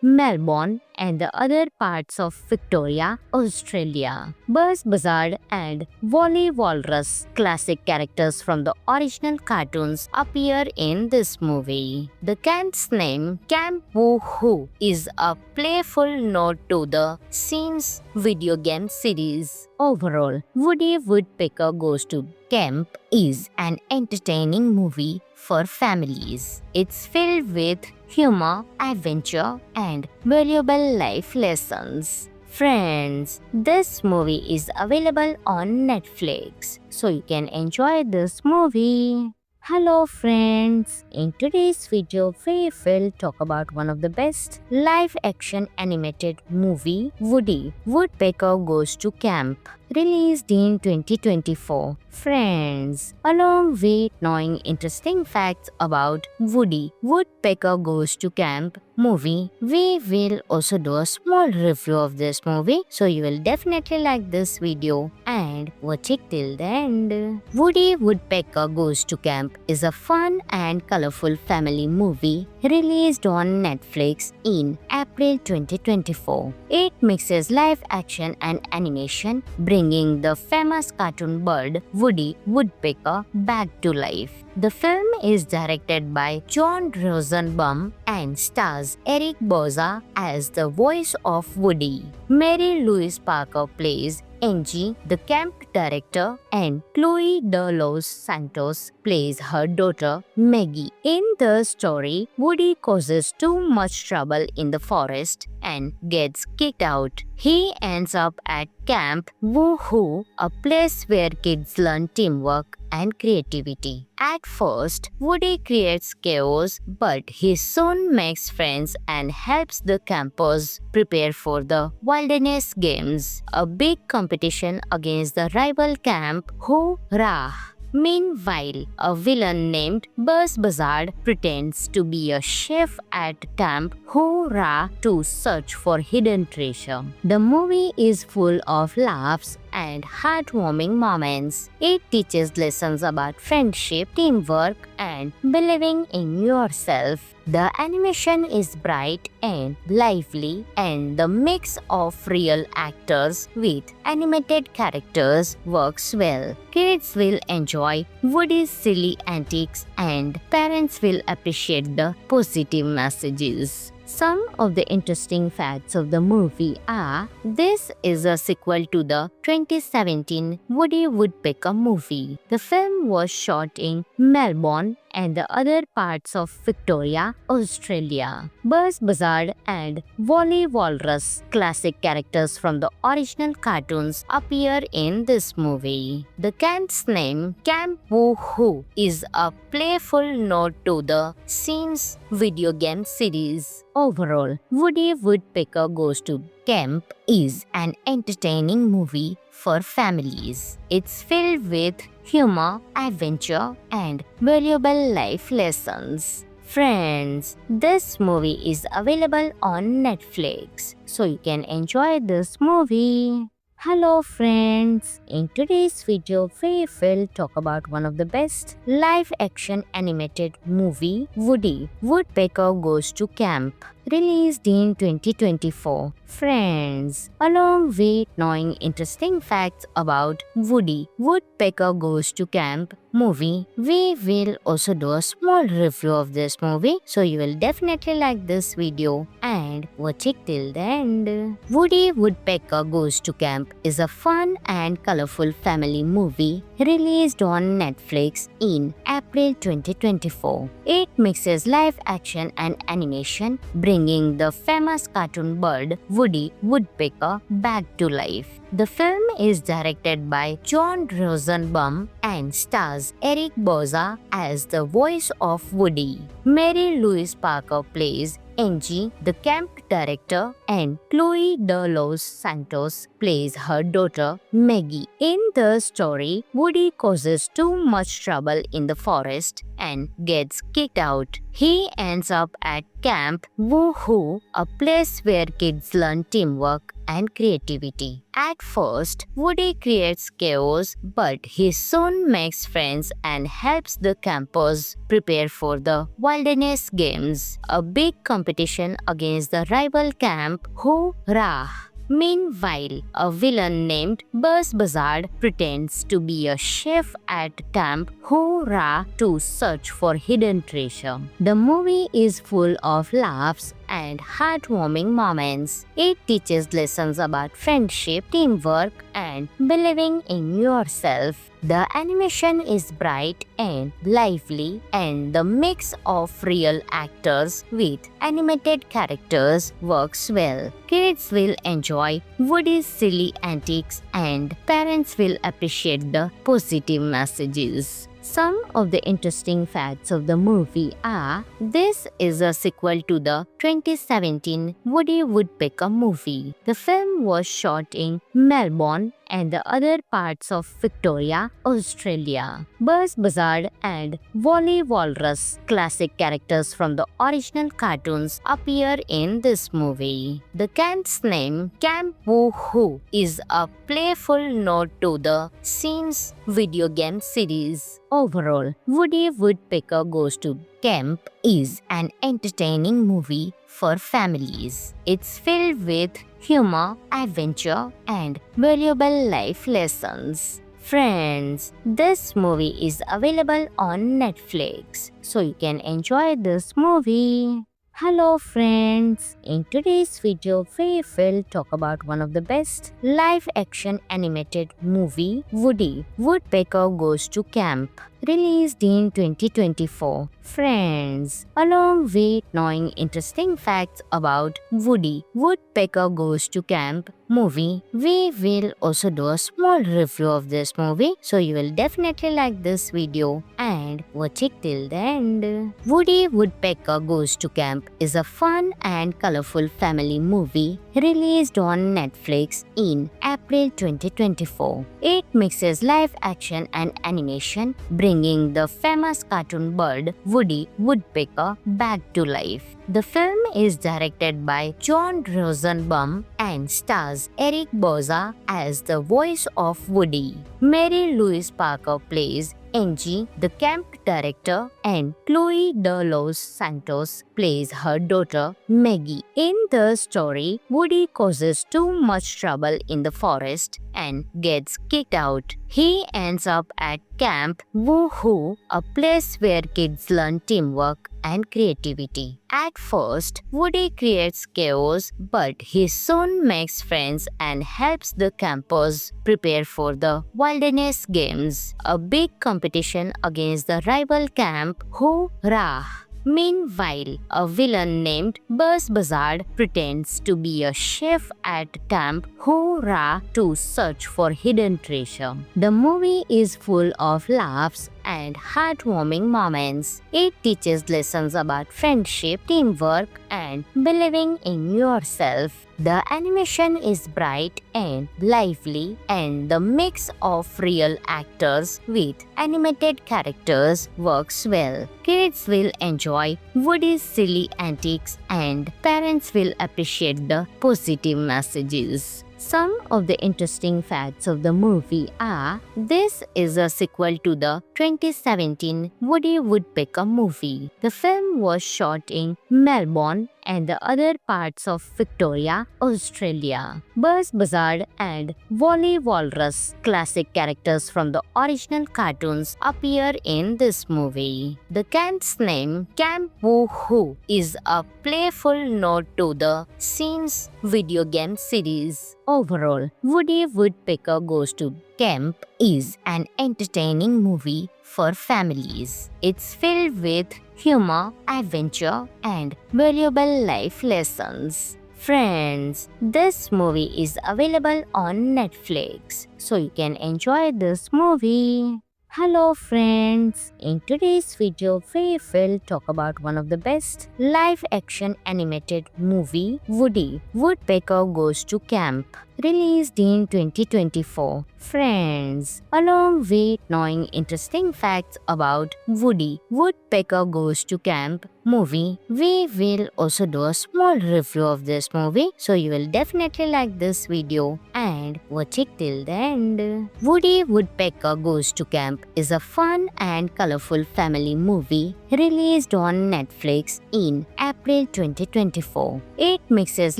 Melbourne and the other parts of Victoria, Australia. Buzz Buzzard and Wally Walrus, classic characters from the original cartoons, appear in this movie. The camp's name, Camp Woohoo, is a playful nod to the Sims video game series. Overall, Woody Woodpecker Goes to Camp is an entertaining movie for families. It's filled with humor, adventure, and valuable life lessons. Friends, this movie is available on Netflix, so you can enjoy this movie. Hello friends, in today's video we will talk about one of the best live-action animated movie, Woody Woodpecker Goes to Camp, released in 2024. Friends, along with knowing interesting facts about Woody Woodpecker Goes to Camp movie, we will also do a small review of this movie, so you will definitely like this video and watch it till the end. Woody Woodpecker Goes to Camp is a fun and colorful family movie released on Netflix in April 2024. It mixes live action and animation, bringing the famous cartoon bird Woody Woodpecker back to life. The film is directed by John Rosenbaum and stars Eric Bauza as the voice of Woody. Mary Louise Parker plays Angie, the camp director, and Chloe De Los Santos plays her daughter Maggie. In the story, Woody causes too much trouble in the forest and gets kicked out. He ends up at Camp Woohoo, a place where kids learn teamwork and creativity. At first, Woody creates chaos, but he soon makes friends and helps the campers prepare for the Wilderness Games, a big competition against the rival camp Hoorah! Meanwhile, a villain named Buzz Buzzard pretends to be a chef at Camp Hoorah to search for hidden treasure. The movie is full of laughs and heartwarming moments. It teaches lessons about friendship, teamwork, and believing in yourself. The animation is bright and lively, and the mix of real actors with animated characters works well. Kids will enjoy Woody's silly antics, and parents will appreciate the positive messages. Some of the interesting facts of the movie are: this is a sequel to the 2017 Woody Woodpecker movie. The film was shot in Melbourne and the other parts of Victoria, Australia. Buzz Buzzard and Wally Walrus, classic characters from the original cartoons, appear in this movie. The camp's name, Camp Woohoo, is a playful nod to the Sims video game series. Overall, Woody Woodpecker Goes to Camp is an entertaining movie for families. It's filled with humor, adventure, and valuable life lessons. Friends, this movie is available on Netflix, so you can enjoy this movie. Hello friends, in today's video we will talk about one of the best live-action animated movie, Woody Woodpecker Goes to Camp, released in 2024. Friends, along with knowing interesting facts about Woody Woodpecker Goes to Camp movie, we will also do a small review of this movie, so you will definitely like this video and watch it till the end. Woody Woodpecker Goes to Camp is a fun and colorful family movie released on Netflix in April 2024. It mixes live action and animation, bringing the famous cartoon bird Woody Woodpecker back to life. The film is directed by John Rosenbaum and stars Eric Bauza as the voice of Woody. Mary Louise Parker plays Angie, the camp director, and Chloe De Los Santos plays her daughter Maggie. In the story, Woody causes too much trouble in the forest and gets kicked out. He ends up at Camp Woohoo, a place where kids learn teamwork and creativity. At first, Woody creates chaos, but he soon makes friends and helps the campers prepare for the Wilderness Games, a big competition against the rival camp Hoorah! Meanwhile, a villain named Buzz Buzzard pretends to be a chef at Camp Hoorah to search for hidden treasure. The movie is full of laughs and heartwarming moments. It teaches lessons about friendship, teamwork, and believing in yourself. The animation is bright and lively, and the mix of real actors with animated characters works well. Kids will enjoy Woody's silly antics, and parents will appreciate the positive messages. Some of the interesting facts of the movie are: this is a sequel to the 2017 Woody Woodpecker movie. The film was shot in Melbourne and the other parts of Victoria, Australia. Buzz Buzzard and Wally Walrus, classic characters from the original cartoons, appear in this movie. The camp's name, Camp Woohoo, is a playful nod to the Sims video game series. Overall, Woody Woodpecker Goes to Camp is an entertaining movie for families. It's filled with humor, adventure, and valuable life lessons. Friends, this movie is available on Netflix, so you can enjoy this movie. Hello friends, in today's video we will talk about one of the best live action animated movie, Woody Woodpecker Goes to Camp, released in 2024. Friends, along with knowing interesting facts about Woody Woodpecker Goes to Camp movie, we will also do a small review of this movie, so you will definitely like this video and watch it till the end. Woody Woodpecker Goes to Camp is a fun and colorful family movie released on Netflix in April 2024. It mixes live action and animation, bringing the famous cartoon bird Woody Woodpecker back to life. The film is directed by John Rosenbaum and stars Eric Bauza as the voice of Woody. Mary Louise Parker plays Angie, the camp director, and Chloe De Los Santos plays her daughter Maggie. In the story, Woody causes too much trouble in the forest and gets kicked out. He ends up at Camp Woohoo, a place where kids learn teamwork and creativity. At first, Woody creates chaos, but he soon makes friends and helps the campers prepare for the Wilderness Games, a big competition against the rival camp Hoorah! Meanwhile, a villain named Buzz Buzzard pretends to be a chef at Camp Hoorah to search for hidden treasure. The movie is full of laughs and heartwarming moments. It teaches lessons about friendship, teamwork, and believing in yourself. The animation is bright and lively, and the mix of real actors with animated characters works well. Kids will enjoy Woody's silly antics, and parents will appreciate the positive messages. Some of the interesting facts of the movie are: this is a sequel to the 2017 Woody Woodpecker movie. The film was shot in Melbourne and the other parts of Victoria, Australia. Buzz Buzzard and Wally Walrus, classic characters from the original cartoons, appear in this movie. The camp's name, Camp Woo-Hoo, is a playful nod to the Sims video game series. Overall, Woody Woodpecker Goes to Camp is an entertaining movie for families. It's filled with humor, adventure, and valuable life lessons. Friends, this movie is available on Netflix, so you can enjoy this movie. Hello friends, in today's video we will talk about one of the best live action animated movie, Woody Woodpecker Goes to Camp, released in 2024. Friends, along with knowing interesting facts about Woody Woodpecker Goes to Camp movie, we will also do a small review of this movie, so you will definitely like this video and watch it till the end. Woody Woodpecker Goes to Camp is a fun and colorful family movie released on Netflix in April 2024. It mixes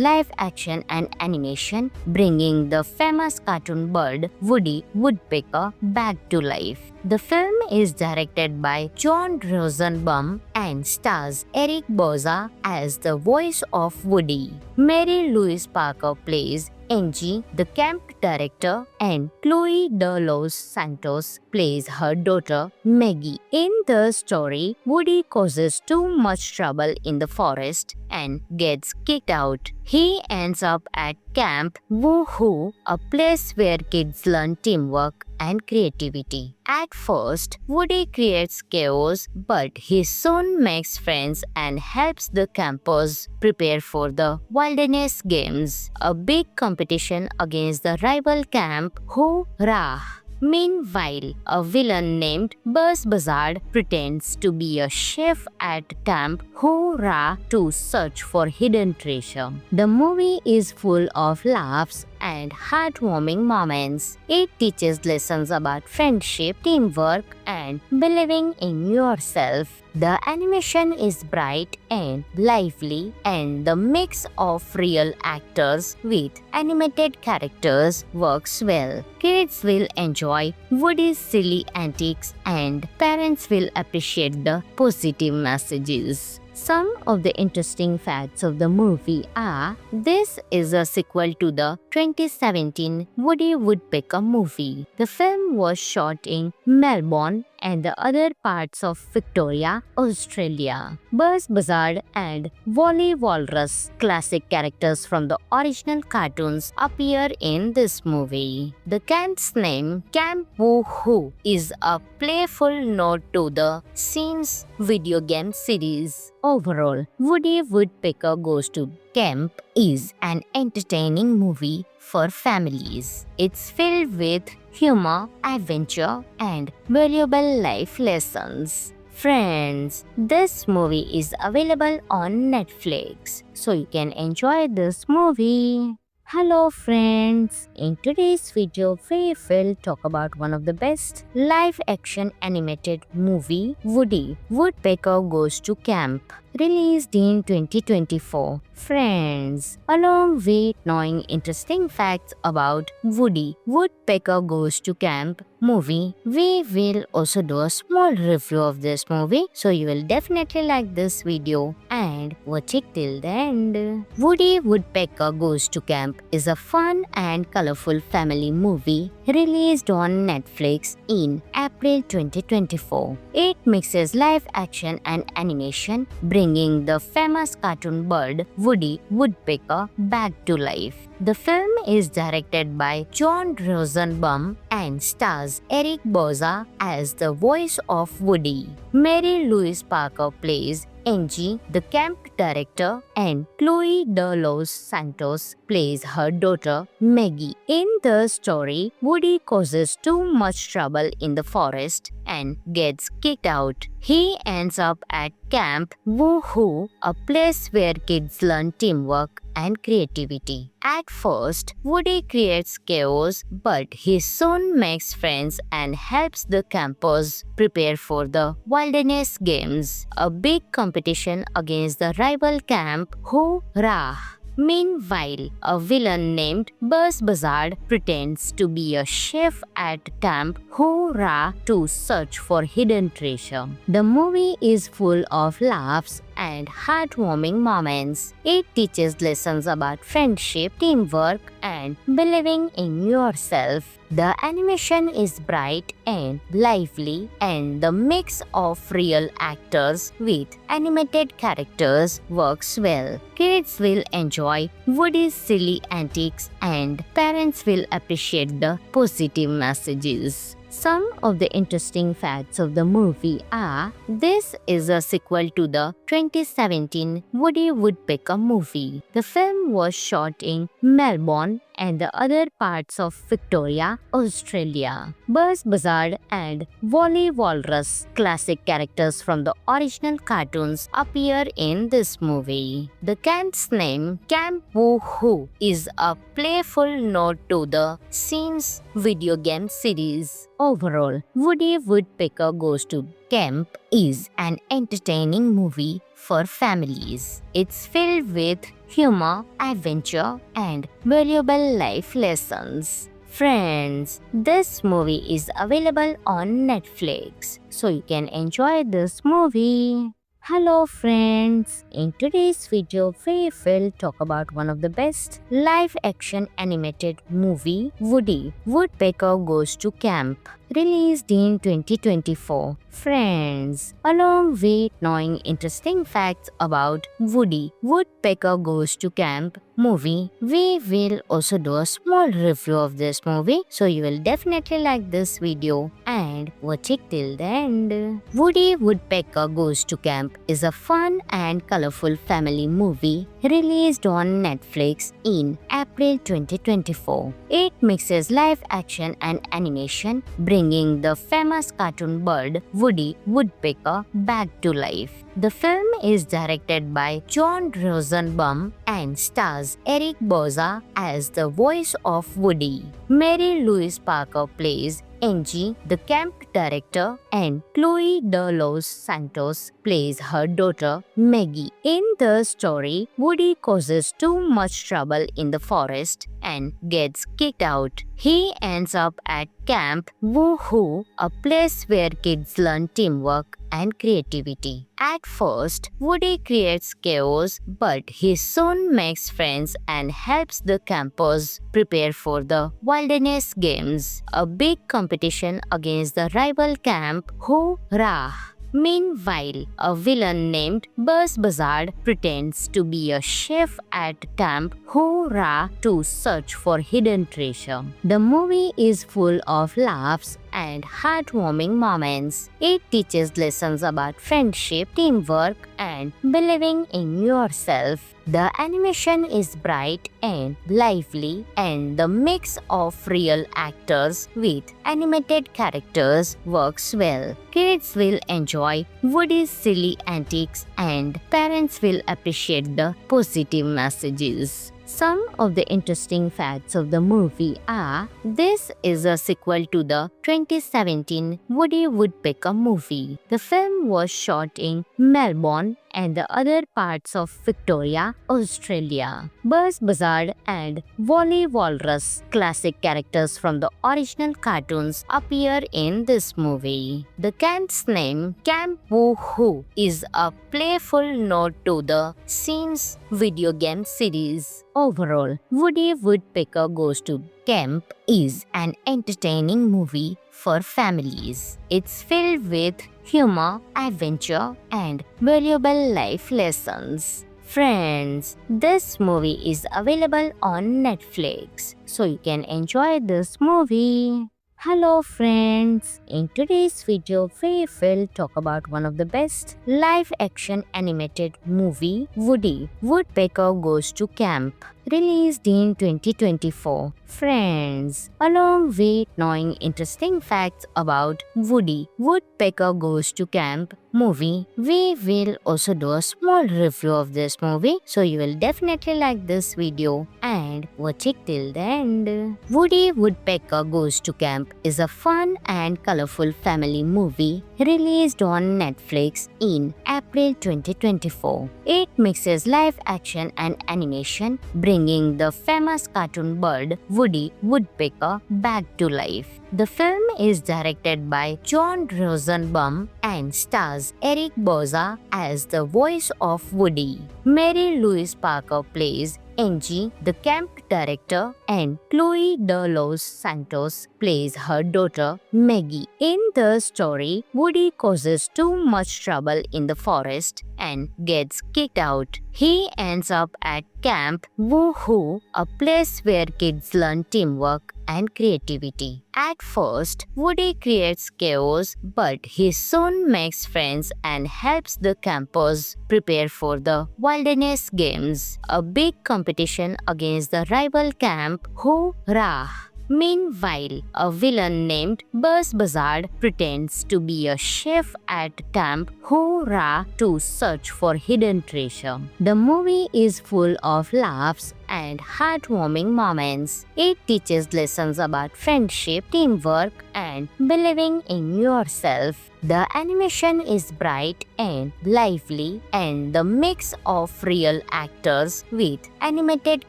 live action and animation, bringing the famous cartoon bird Woody Woodpecker back to life. The film is directed by John Rosenbaum and stars Eric Bauza as the voice of Woody. Mary Louise Parker plays Angie, the camp director, and Chloe De Los Santos plays her daughter Maggie. In the story, Woody causes too much trouble in the forest and gets kicked out. He ends up at Camp Woo-Hoo, a place where kids learn teamwork and creativity. At first, Woody creates chaos, but he soon makes friends and helps the campers prepare for the Wilderness Games, a big competition against the rival camp Hoo-Rah. Meanwhile, a villain named Buzz Buzzard pretends to be a chef at Camp Hoo-Rah to search for hidden treasure. The movie is full of laughs and heartwarming moments. It teaches lessons about friendship, teamwork, and believing in yourself. The animation is bright and lively, and the mix of real actors with animated characters works well. Kids will enjoy Woody's silly antics, and parents will appreciate the positive messages. Some of the interesting facts of the movie are: this is a sequel to the 2017 Woody Woodpecker movie. The film was shot in Melbourne and the other parts of Victoria, Australia. Buzz Buzzard and Wally Walrus, classic characters from the original cartoons, appear in this movie. The camp's name, Camp Woo-Hoo, is a playful nod to the Sims video game series. Overall, Woody Woodpecker Goes to Camp is an entertaining movie for families. It's filled with humor, adventure, and valuable life lessons. Friends, this movie is available on Netflix, so you can enjoy this movie. Hello friends, in today's video we will talk about one of the best live action animated movie, Woody Woodpecker Goes to Camp, released in 2024. Friends, along with knowing interesting facts about Woody Woodpecker Goes to Camp movie, we will also do a small review of this movie, so you will definitely like this video and watch it till the end. Woody Woodpecker Goes to Camp is a fun and colorful family movie released on Netflix in April 2024. It mixes live action and animation, bringing the famous cartoon bird Woody Woodpecker back to life. The film is directed by John Rosenbaum and stars Eric Bauza as the voice of Woody. Mary Louise Parker plays Angie, the camp director, and Chloe De Los Santos plays her daughter Maggie. In the story, Woody causes too much trouble in the forest and gets kicked out. He ends up at Camp Woohoo, a place where kids learn teamwork and creativity. At first, Woody creates chaos, but he soon makes friends and helps the campers prepare for the Wilderness Games, a big competition against the rival camp Hoorah! Meanwhile, a villain named Buzz Buzzard pretends to be a chef at Camp Hoorah to search for hidden treasure. The movie is full of laughs and heartwarming moments. It teaches lessons about friendship, teamwork, and believing in yourself. The animation is bright and lively, and the mix of real actors with animated characters works well. Kids will enjoy Woody's silly antics, and parents will appreciate the positive messages. Some of the interesting facts of the movie are: this is a sequel to the 2017 Woody Woodpecker movie. The film was shot in Melbourne and the other parts of Victoria, Australia. Buzz Buzzard and Wally Walrus, classic characters from the original cartoons, appear in this movie. The camp's name, Camp Woohoo, is a playful nod to the Sims video game series. Overall, Woody Woodpecker Goes to Camp is an entertaining movie for families. It's filled with humor, adventure, and valuable life lessons. Friends, this movie is available on Netflix, so you can enjoy this movie. Hello friends, in today's video we will talk about one of the best live-action animated movie, Woody Woodpecker Goes to Camp, released in 2024. Friends, along with knowing interesting facts about Woody Woodpecker Goes to Camp movie, we will also do a small review of this movie, so you will definitely like this video and watch it till the end. Woody Woodpecker Goes to Camp is a fun and colorful family movie released on Netflix in April 2024. It mixes live action and animation, bringing the famous cartoon bird Woody Woodpecker back to life. The film is directed by John Rosenbaum and stars Eric Bauza as the voice of Woody. Mary Louise Parker plays Angie, the camp director, and Chloe De Los Santos plays her daughter Maggie. In the story, Woody causes too much trouble in the forest and gets kicked out. He ends up at Camp Woohoo, a place where kids learn teamwork and creativity. At first, Woody creates chaos, but he soon makes friends and helps the campers prepare for the Wilderness Games, a big competition against the rival camp Hoorah! Meanwhile, a villain named Buzz Buzzard pretends to be a chef at Camp Hoorah to search for hidden treasure. The movie is full of laughs and heartwarming moments. It teaches lessons about friendship, teamwork, and believing in yourself. The animation is bright and lively, and the mix of real actors with animated characters works well. Kids will enjoy Woody's silly antics, and parents will appreciate the positive messages. Some of the interesting facts of the movie are: this is a sequel to the 2017 Woody Woodpecker movie. The film was shot in Melbourne and the other parts of Victoria, Australia. Buzz Buzzard and Wally Walrus, classic characters from the original cartoons, appear in this movie. The camp's name, Camp Woohoo, is a playful nod to the Sims video game series. Overall, Woody Woodpecker Goes to Camp is an entertaining movie for families. It's filled with humor, adventure, and valuable life lessons. Friends, this movie is available on Netflix, so you can enjoy this movie. Hello friends, in today's video we will talk about one of the best live-action animated movie, Woody Woodpecker Goes to Camp, released in 2024. Friends, along with knowing interesting facts about Woody Woodpecker Goes to Camp movie, we will also do a small review of this movie, so you will definitely like this video and watch it till the end. Woody Woodpecker Goes to Camp is a fun and colorful family movie released on Netflix in April 2024. It mixes live action and animation, bringing the famous cartoon bird Woody Woodpecker back to life. The film is directed by John Rosenbaum and stars Eric Bauza as the voice of Woody. Mary Louise Parker plays Angie, the camp director, and Chloe De Los Santos plays her daughter Maggie. In the story, Woody causes too much trouble in the forest and gets kicked out. He ends up at Camp Woohoo, a place where kids learn teamwork and creativity. At first, Woody creates chaos, but he soon makes friends and helps the campers prepare for the Wilderness Games, a big competition against the rival camp Hoorah! Meanwhile, a villain named Buzz Buzzard pretends to be a chef at Camp Hoorah to search for hidden treasure. The movie is full of laughs and heartwarming moments. It teaches lessons about friendship, teamwork, and believing in yourself. The animation is bright and lively, and the mix of real actors with animated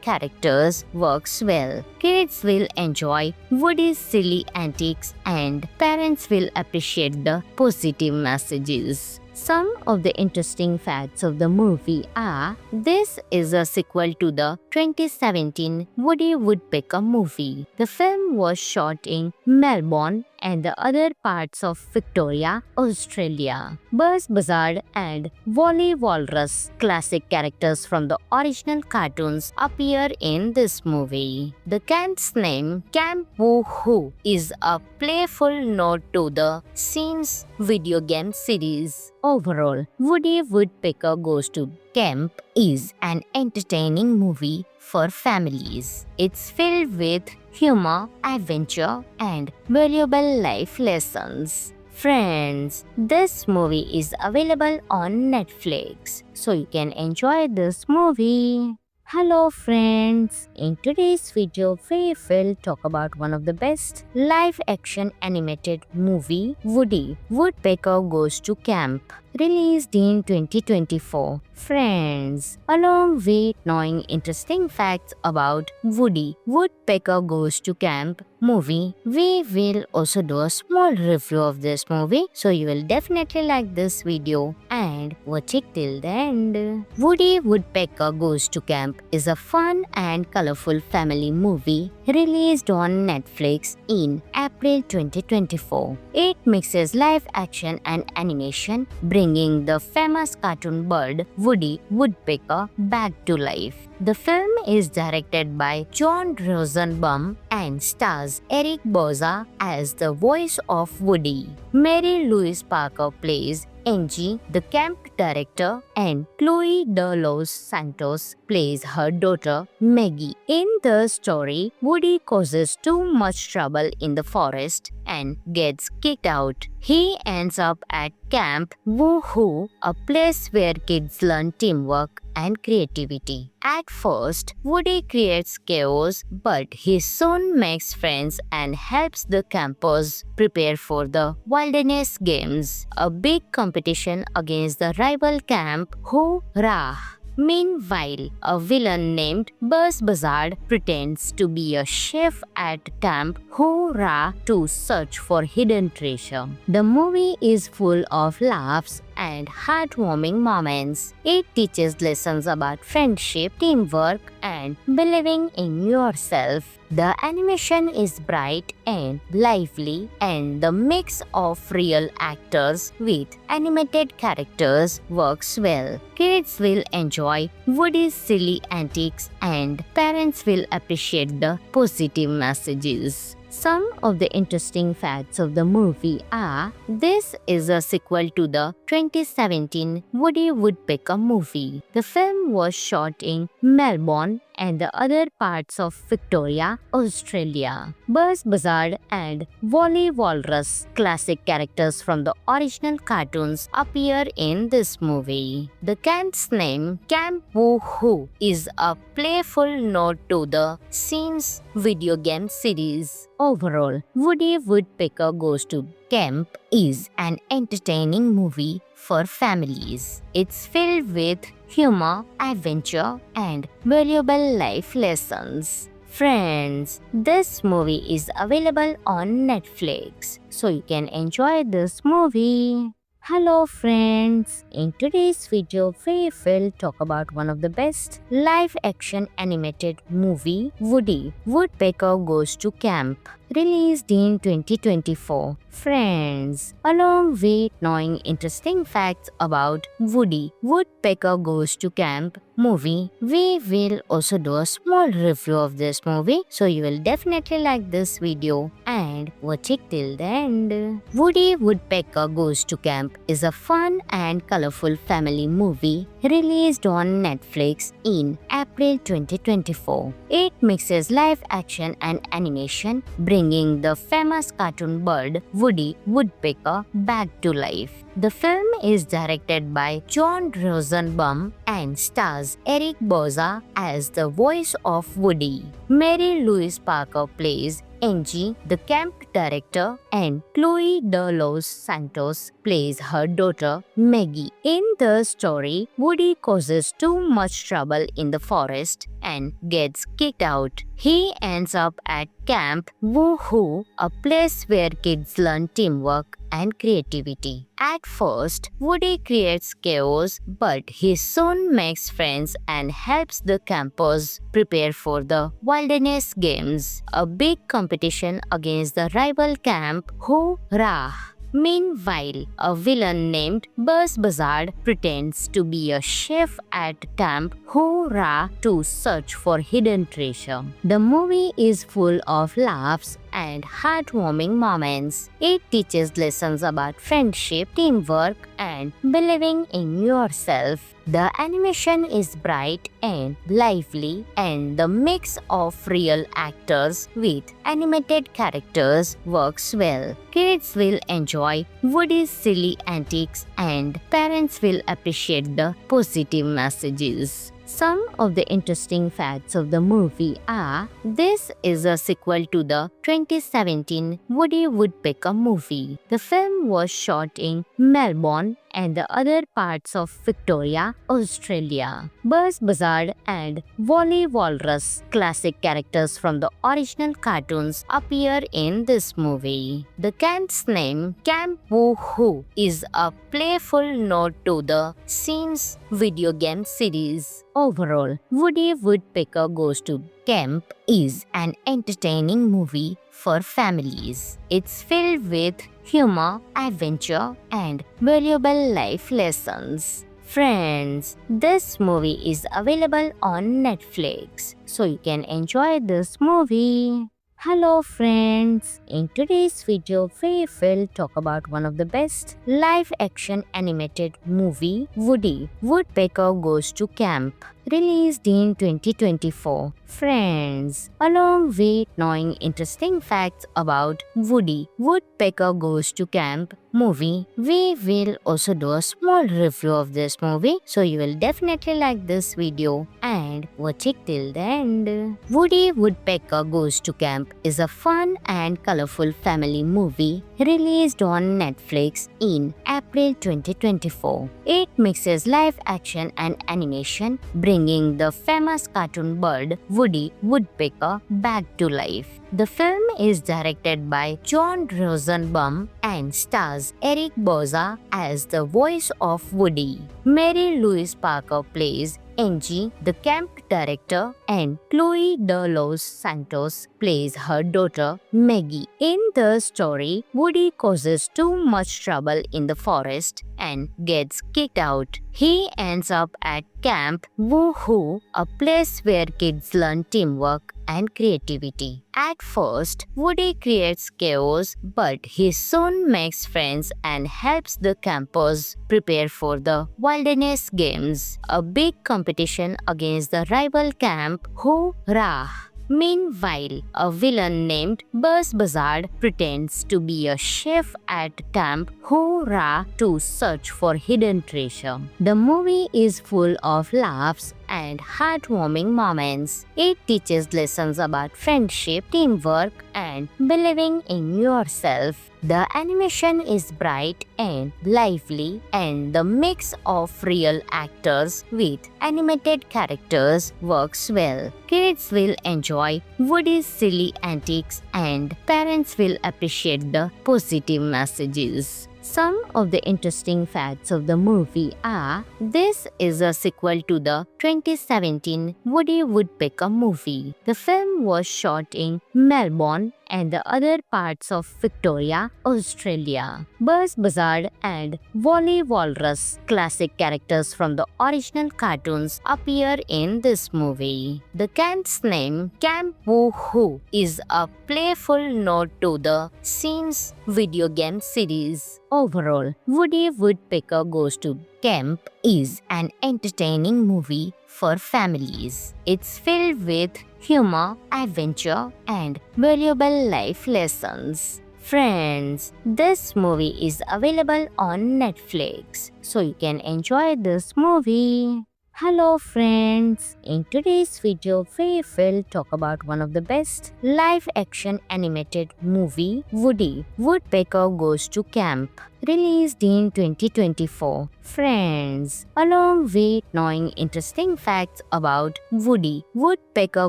characters works well. Kids will enjoy Woody's silly antics, and parents will appreciate the positive messages. Some of the interesting facts of the movie are: this is a sequel to the 2017 Woody Woodpecker movie. The film was shot in Melbourne and the other parts of Victoria, Australia. Buzz Buzzard and Wally Walrus, classic characters from the original cartoons, appear in this movie. The camp's name, Camp Woohoo, is a playful nod to the Sims video game series. Overall, Woody Woodpecker Goes to Camp is an entertaining movie for families. It's filled with humor, adventure, and valuable life lessons. Friends, this movie is available on Netflix, so you can enjoy this movie. Hello friends, in today's video we will talk about one of the best live action animated movie, Woody Woodpecker Goes to Camp, released in 2024. Friends, along with knowing interesting facts about Woody Woodpecker Goes to Camp movie, we will also do a small review of this movie, so you will definitely like this video and watch it till the end. Woody Woodpecker Goes to Camp is a fun and colorful family movie released on Netflix in April 2024. It mixes live action and animation, bringing the famous cartoon bird Woody Woodpecker back to life. The film is directed by John Rosenbaum and stars Eric Bauza as the voice of Woody. Mary Louise Parker plays Angie, the camp director, and Chloe De Los Santos plays her daughter Maggie. In the story, Woody causes too much trouble in the forest and gets kicked out. He ends up at Camp Woohoo, a place where kids learn teamwork and creativity. At first, Woody creates chaos, but he soon makes friends and helps the campers prepare for the Wilderness Games, a big competition against the rival camp Hoorah! Meanwhile, a villain named Buzz Buzzard pretends to be a chef at Camp Hoorah to search for hidden treasure. The movie is full of laughs and heartwarming moments. It teaches lessons about friendship, teamwork, and believing in yourself. The animation is bright and lively, and the mix of real actors with animated characters works well. Kids will enjoy Woody's silly antics, and parents will appreciate the positive messages. Some of the interesting facts of the movie are: this is a sequel to the 2017 Woody Woodpecker movie. The film was shot in Melbourne and the other parts of Victoria, Australia. Buzz Buzzard and Wally Walrus, classic characters from the original cartoons, appear in this movie. The camp's name, Camp Woo-Hoo, is a playful nod to the Sims video game series. Overall, Woody Woodpecker Goes to Camp is an entertaining movie for families. It's filled with humor, adventure, and valuable life lessons. Friends, this movie is available on Netflix, so you can enjoy this movie. Hello friends, in today's video we will talk about one of the best live action animated movie, Woody Woodpecker Goes to Camp, released in 2024. Friends, along with knowing interesting facts about Woody Woodpecker Goes to Camp movie, we will also do a small review of this movie, so you will definitely like this video and watch it till the end. Woody Woodpecker Goes to Camp is a fun and colorful family movie released on Netflix in April 2024. It mixes live action and animation, bringing the famous cartoon bird Woody Woodpecker back to life. The film is directed by John Rosenbaum and stars Eric Bauza as the voice of Woody. Mary Louise Parker plays Angie, the camp director, and Chloe De Los Santos plays her daughter Maggie. In the story, Woody causes too much trouble in the forest and gets kicked out. He ends up at Camp Woo-Hoo, a place where kids learn teamwork and creativity. At first, Woody creates chaos, but he soon makes friends and helps the campers prepare for the Wilderness Games, a big competition against the rival camp Hoo-Rah. Meanwhile, a villain named Buzz Buzzard pretends to be a chef at Camp Hoo-Rah to search for hidden treasure. The movie is full of laughs and heartwarming moments. It teaches lessons about friendship, teamwork, and believing in yourself. The animation is bright and lively, and the mix of real actors with animated characters works well. Kids will enjoy Woody's silly antics, and parents will appreciate the positive messages. Some of the interesting facts of the movie are: this is a sequel to the 2017 Woody Woodpecker movie. The film was shot in Melbourne and the other parts of Victoria, Australia. Buzz Buzzard and Wally Walrus, classic characters from the original cartoons, appear in this movie. The camp's name, Camp Woo-Hoo, is a playful nod to the Sims video game series. Overall, Woody Woodpecker Goes to Camp is an entertaining movie for families. It's filled with humor, adventure, and valuable life lessons. Friends, this movie is available on Netflix, so you can enjoy this movie. Hello friends, in today's video we will talk about one of the best live action animated movie, Woody Woodpecker Goes to Camp, released in 2024. Friends, along with knowing interesting facts about Woody Woodpecker Goes to Camp movie, we will also do a small review of this movie, so you will definitely like this video and watch it till the end. Woody Woodpecker Goes to Camp is a fun and colorful family movie released on Netflix in April 2024. It mixes live action and animation, bringing the famous cartoon bird Woody Woodpecker back to life. The film is directed by John Rosenbaum and stars Eric Bauza as the voice of Woody. Mary Louise Parker plays Angie, the camp director, and Chloe De Los Santos plays her daughter Maggie. In the story, Woody causes too much trouble in the forest and gets kicked out. He ends up at Camp Woohoo, a place where kids learn teamwork and creativity. At first, Woody creates chaos, but he soon makes friends and helps the campers prepare for the Wilderness Games, a big competition against the rival camp Hoorah! Meanwhile, a villain named Buzz Buzzard pretends to be a chef at Camp Hoorah to search for hidden treasure. The movie is full of laughs and heartwarming moments. It teaches lessons about friendship, teamwork, and believing in yourself. The animation is bright and lively, and the mix of real actors with animated characters works well. Kids will enjoy Woody's silly antics, and parents will appreciate the positive messages. Some of the interesting facts of the movie are: this is a sequel to the 2017 Woody Woodpecker movie. The film was shot in Melbourne and the other parts of Victoria, Australia. Buzz Buzzard and Wally Walrus, classic characters from the original cartoons, appear in this movie. The camp's name, Camp Woohoo, is a playful nod to the Sims video game series. Overall, Woody Woodpecker Goes to Camp is an entertaining movie for families. It's filled with humor, adventure, and valuable life lessons. Friends, this movie is available on Netflix, so you can enjoy this movie. Hello friends, in today's video we will talk about one of the best live-action animated movie, Woody Woodpecker Goes to Camp, released in 2024. Friends, along with knowing interesting facts about Woody Woodpecker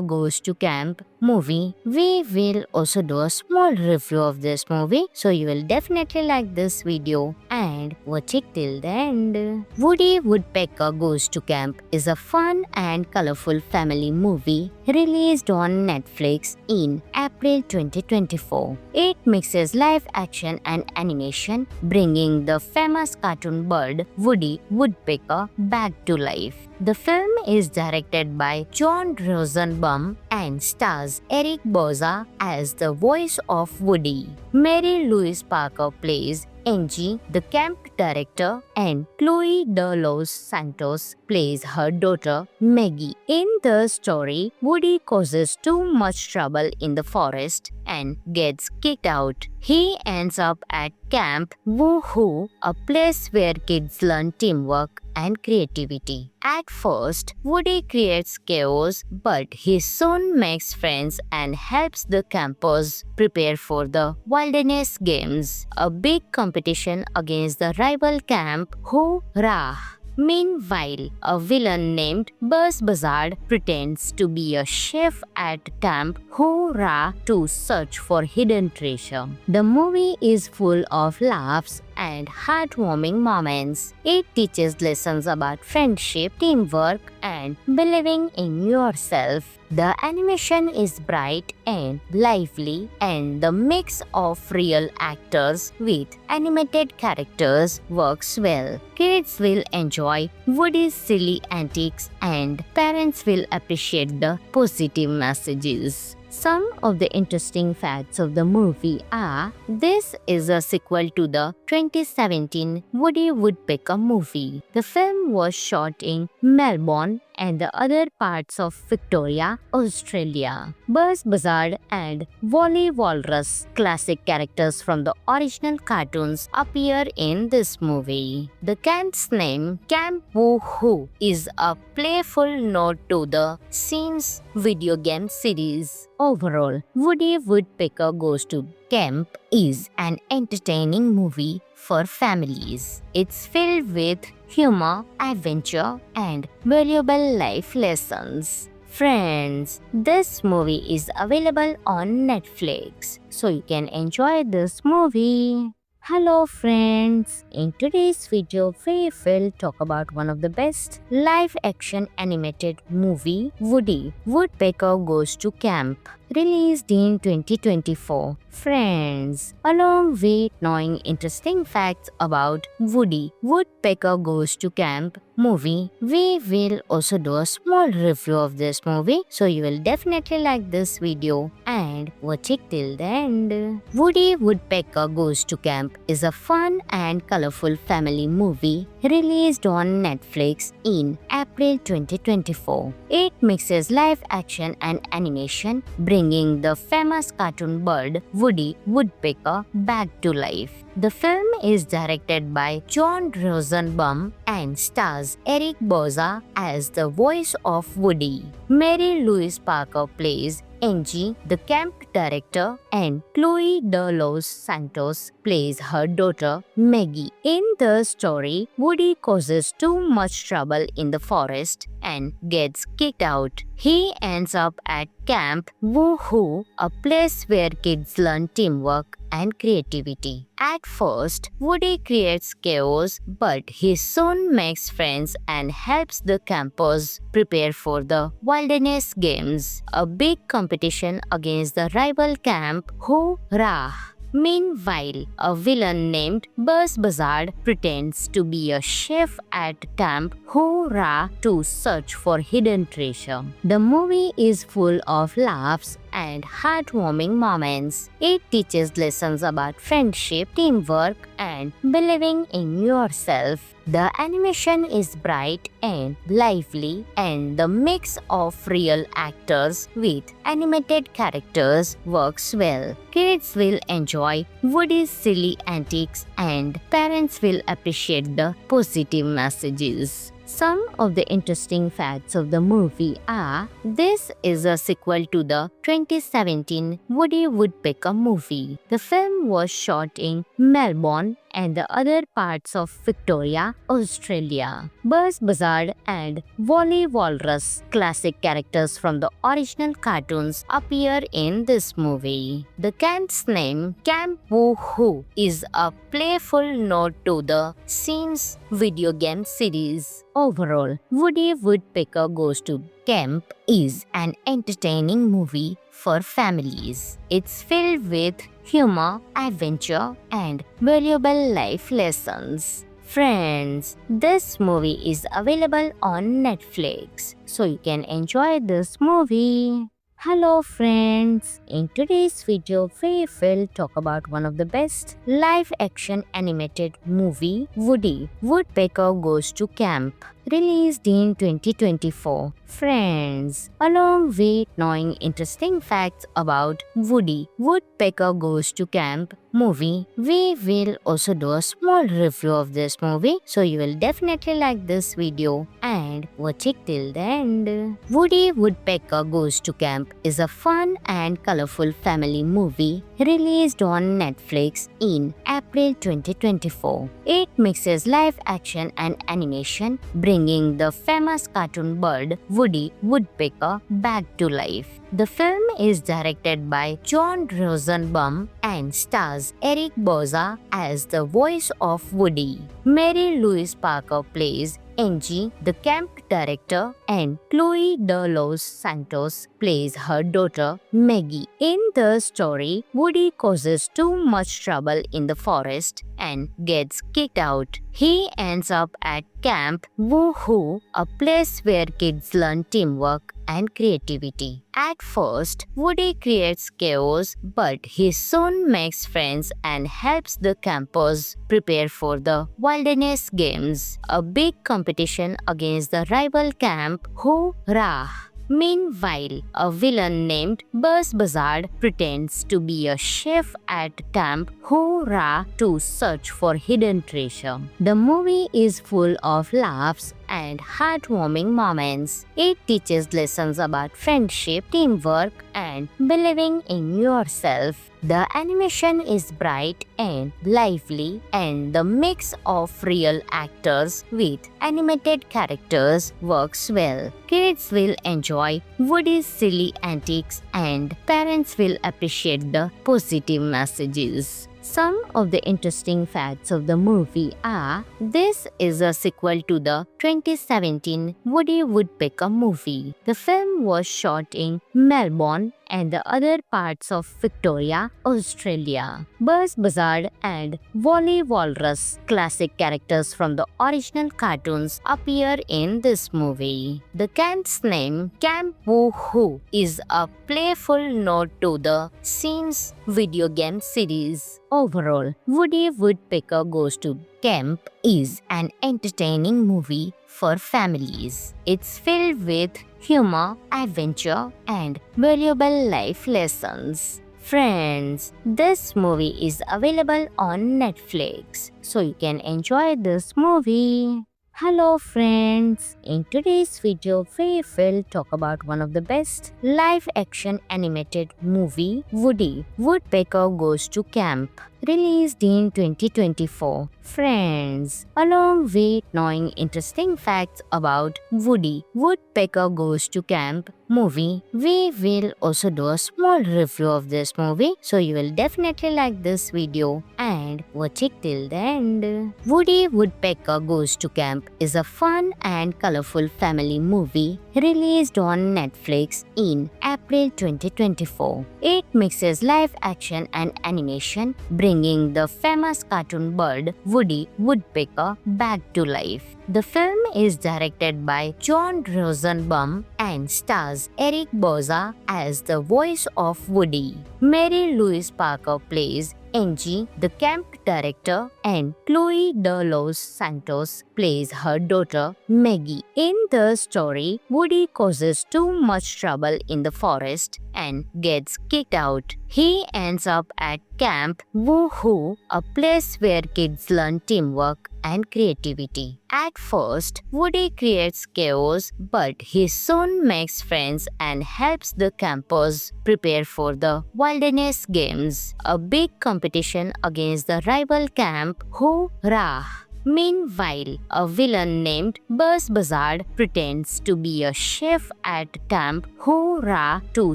Goes to Camp movie, we will also do a small review of this movie, so you will definitely like this video and watch it till the end. Woody Woodpecker Goes to Camp is a fun and colorful family movie released on Netflix in April 2024. It mixes live action and animation, bringing the famous cartoon bird Woody Woodpecker back to life. The film is directed by John Rosenbaum and stars Eric Bauza as the voice of Woody. Mary Louise Parker plays Angie, the camp director, and Chloe De Los Santos plays her daughter Maggie. In the story, Woody causes too much trouble in the forest and gets kicked out. He ends up at Camp Woohoo, a place where kids learn teamwork and creativity. At first, Woody creates chaos, but he soon makes friends and helps the campers prepare for the Wilderness Games, a big competition against the rival camp Hoorah! Meanwhile, a villain named Buzz Buzzard pretends to be a chef at Camp Hoorah to search for hidden treasure. The movie is full of laughs and heartwarming moments. It teaches lessons about friendship, teamwork, and believing in yourself. The animation is bright and lively, and the mix of real actors with animated characters works well. Kids will enjoy Woody's silly antics, and parents will appreciate the positive messages. Some of the interesting facts of the movie are: this is a sequel to the 2017 Woody Woodpecker movie. The film was shot in Melbourne and the other parts of Victoria, Australia. Buzz Buzzard and Wally Walrus, classic characters from the original cartoons, appear in this movie. The camp's name, Camp Woohoo, is a playful nod to the Sims video game series. Overall, Woody Woodpecker Goes to Camp is an entertaining movie for families. It's filled with humor, adventure, and valuable life lessons. Friends, this movie is available on Netflix, so you can enjoy this movie. Hello friends, in today's video we will talk about one of the best live-action animated movie, Woody Woodpecker Goes to Camp, released in 2024. Friends, along with knowing interesting facts about Woody Woodpecker Goes to Camp movie, we will also do a small review of this movie, so you will definitely like this video and watch it till the end. Woody Woodpecker Goes to Camp is a fun and colorful family movie released on Netflix in April 2024. It mixes live action and animation, bringing the famous cartoon bird Woody Woodpecker back to life. The film is directed by John Rosenbaum and stars Eric Bauza as the voice of Woody. Mary Louise Parker plays Angie, the camp director, and Chloe De Los Santos plays her daughter Maggie. In the story, Woody causes too much trouble in the forest and gets kicked out. He ends up at Camp Woohoo, a place where kids learn teamwork and creativity. At first, Woody creates chaos, but he soon makes friends and helps the campers prepare for the Wilderness Games, a big competition against the rival camp Hoorah! Meanwhile, a villain named Buzz Buzzard pretends to be a chef at Camp Hoorah to search for hidden treasure. The movie is full of laughs and heartwarming moments. It teaches lessons about friendship, teamwork, and believing in yourself. The animation is bright and lively, and the mix of real actors with animated characters works well. Kids will enjoy Woody's silly antics, and parents will appreciate the positive messages. Some of the interesting facts of the movie are: this is a sequel to the 2017 Woody Woodpecker movie. The film was shot in Melbourne and the other parts of Victoria, Australia. Buzz Buzzard and Wally Walrus, classic characters from the original cartoons, appear in this movie. The camp's name, Camp Woohoo, is a playful nod to the Sims video game series. Overall, Woody Woodpecker Goes to Camp is an entertaining movie for families. It's filled with humor, adventure, and valuable life lessons. Friends, this movie is available on Netflix, so you can enjoy this movie. Hello friends, in today's video we will talk about one of the best live action animated movie, Woody Woodpecker Goes to Camp, released in 2024. Friends, along with knowing interesting facts about Woody Woodpecker Goes to Camp movie, we will also do a small review of this movie, so you will definitely like this video and watch it till the end. Woody Woodpecker Goes to Camp is a fun and colorful family movie released on Netflix in April 2024. It mixes live action and animation, bringing the famous cartoon bird Woody Woodpecker back to life. The film is directed by John Rosenbaum and stars Eric Bauza as the voice of Woody. Mary Louise Parker plays Angie, the camp director, and Chloe De Los Santos plays her daughter Maggie. In the story, Woody causes too much trouble in the forest and gets kicked out. He ends up at Camp Woohoo, a place where kids learn teamwork and creativity. At first, Woody creates chaos, but he soon makes friends and helps the campers prepare for the Wilderness Games, a big competition against the rival camp Hoorah! Meanwhile, a villain named Buzz Buzzard pretends to be a chef at Camp Hoorah to search for hidden treasure. The movie is full of laughs and heartwarming moments. It teaches lessons about friendship, teamwork, and believing in yourself. The animation is bright and lively, and the mix of real actors with animated characters works well. Kids will enjoy Woody's silly antics, and parents will appreciate the positive messages. Some of the interesting facts of the movie are: this is a sequel to the 2017 Woody Woodpecker movie. The film was shot in Melbourne and the other parts of Victoria, Australia. Buzz Buzzard and Wally Walrus, classic characters from the original cartoons, appear in this movie. The camp's name, Camp Woo-Hoo, is a playful nod to the Sims video game series. Overall, Woody Woodpecker Goes to Camp is an entertaining movie for families. It's filled with humor, adventure, and valuable life lessons. Friends, this movie is available on Netflix, so you can enjoy this movie. Hello friends, in today's video we will talk about one of the best live action animated movie, Woody Woodpecker Goes to Camp, released in 2024. Friends, along with knowing interesting facts about Woody Woodpecker Goes to Camp movie, we will also do a small review of this movie, so you will definitely like this video and watch it till the end. Woody Woodpecker Goes to Camp is a fun and colorful family movie released on Netflix in April 2024. It mixes live action and animation, bringing the famous cartoon bird Woody Woodpecker back to life. The film is directed by John Rosenbaum and stars Eric Bauza as the voice of Woody. Mary Louise Parker plays Angie, the camp director, and Chloe De Los Santos plays her daughter Maggie. In the story, Woody causes too much trouble in the forest and gets kicked out. He ends up at Camp Woo-Hoo, a place where kids learn teamwork and creativity. At first, Woody creates chaos, but he soon makes friends and helps the campers prepare for the Wilderness Games, a big competition against the rival camp Hoo-Rah. Meanwhile, a villain named Buzz Buzzard pretends to be a chef at Camp Hoo-Rah to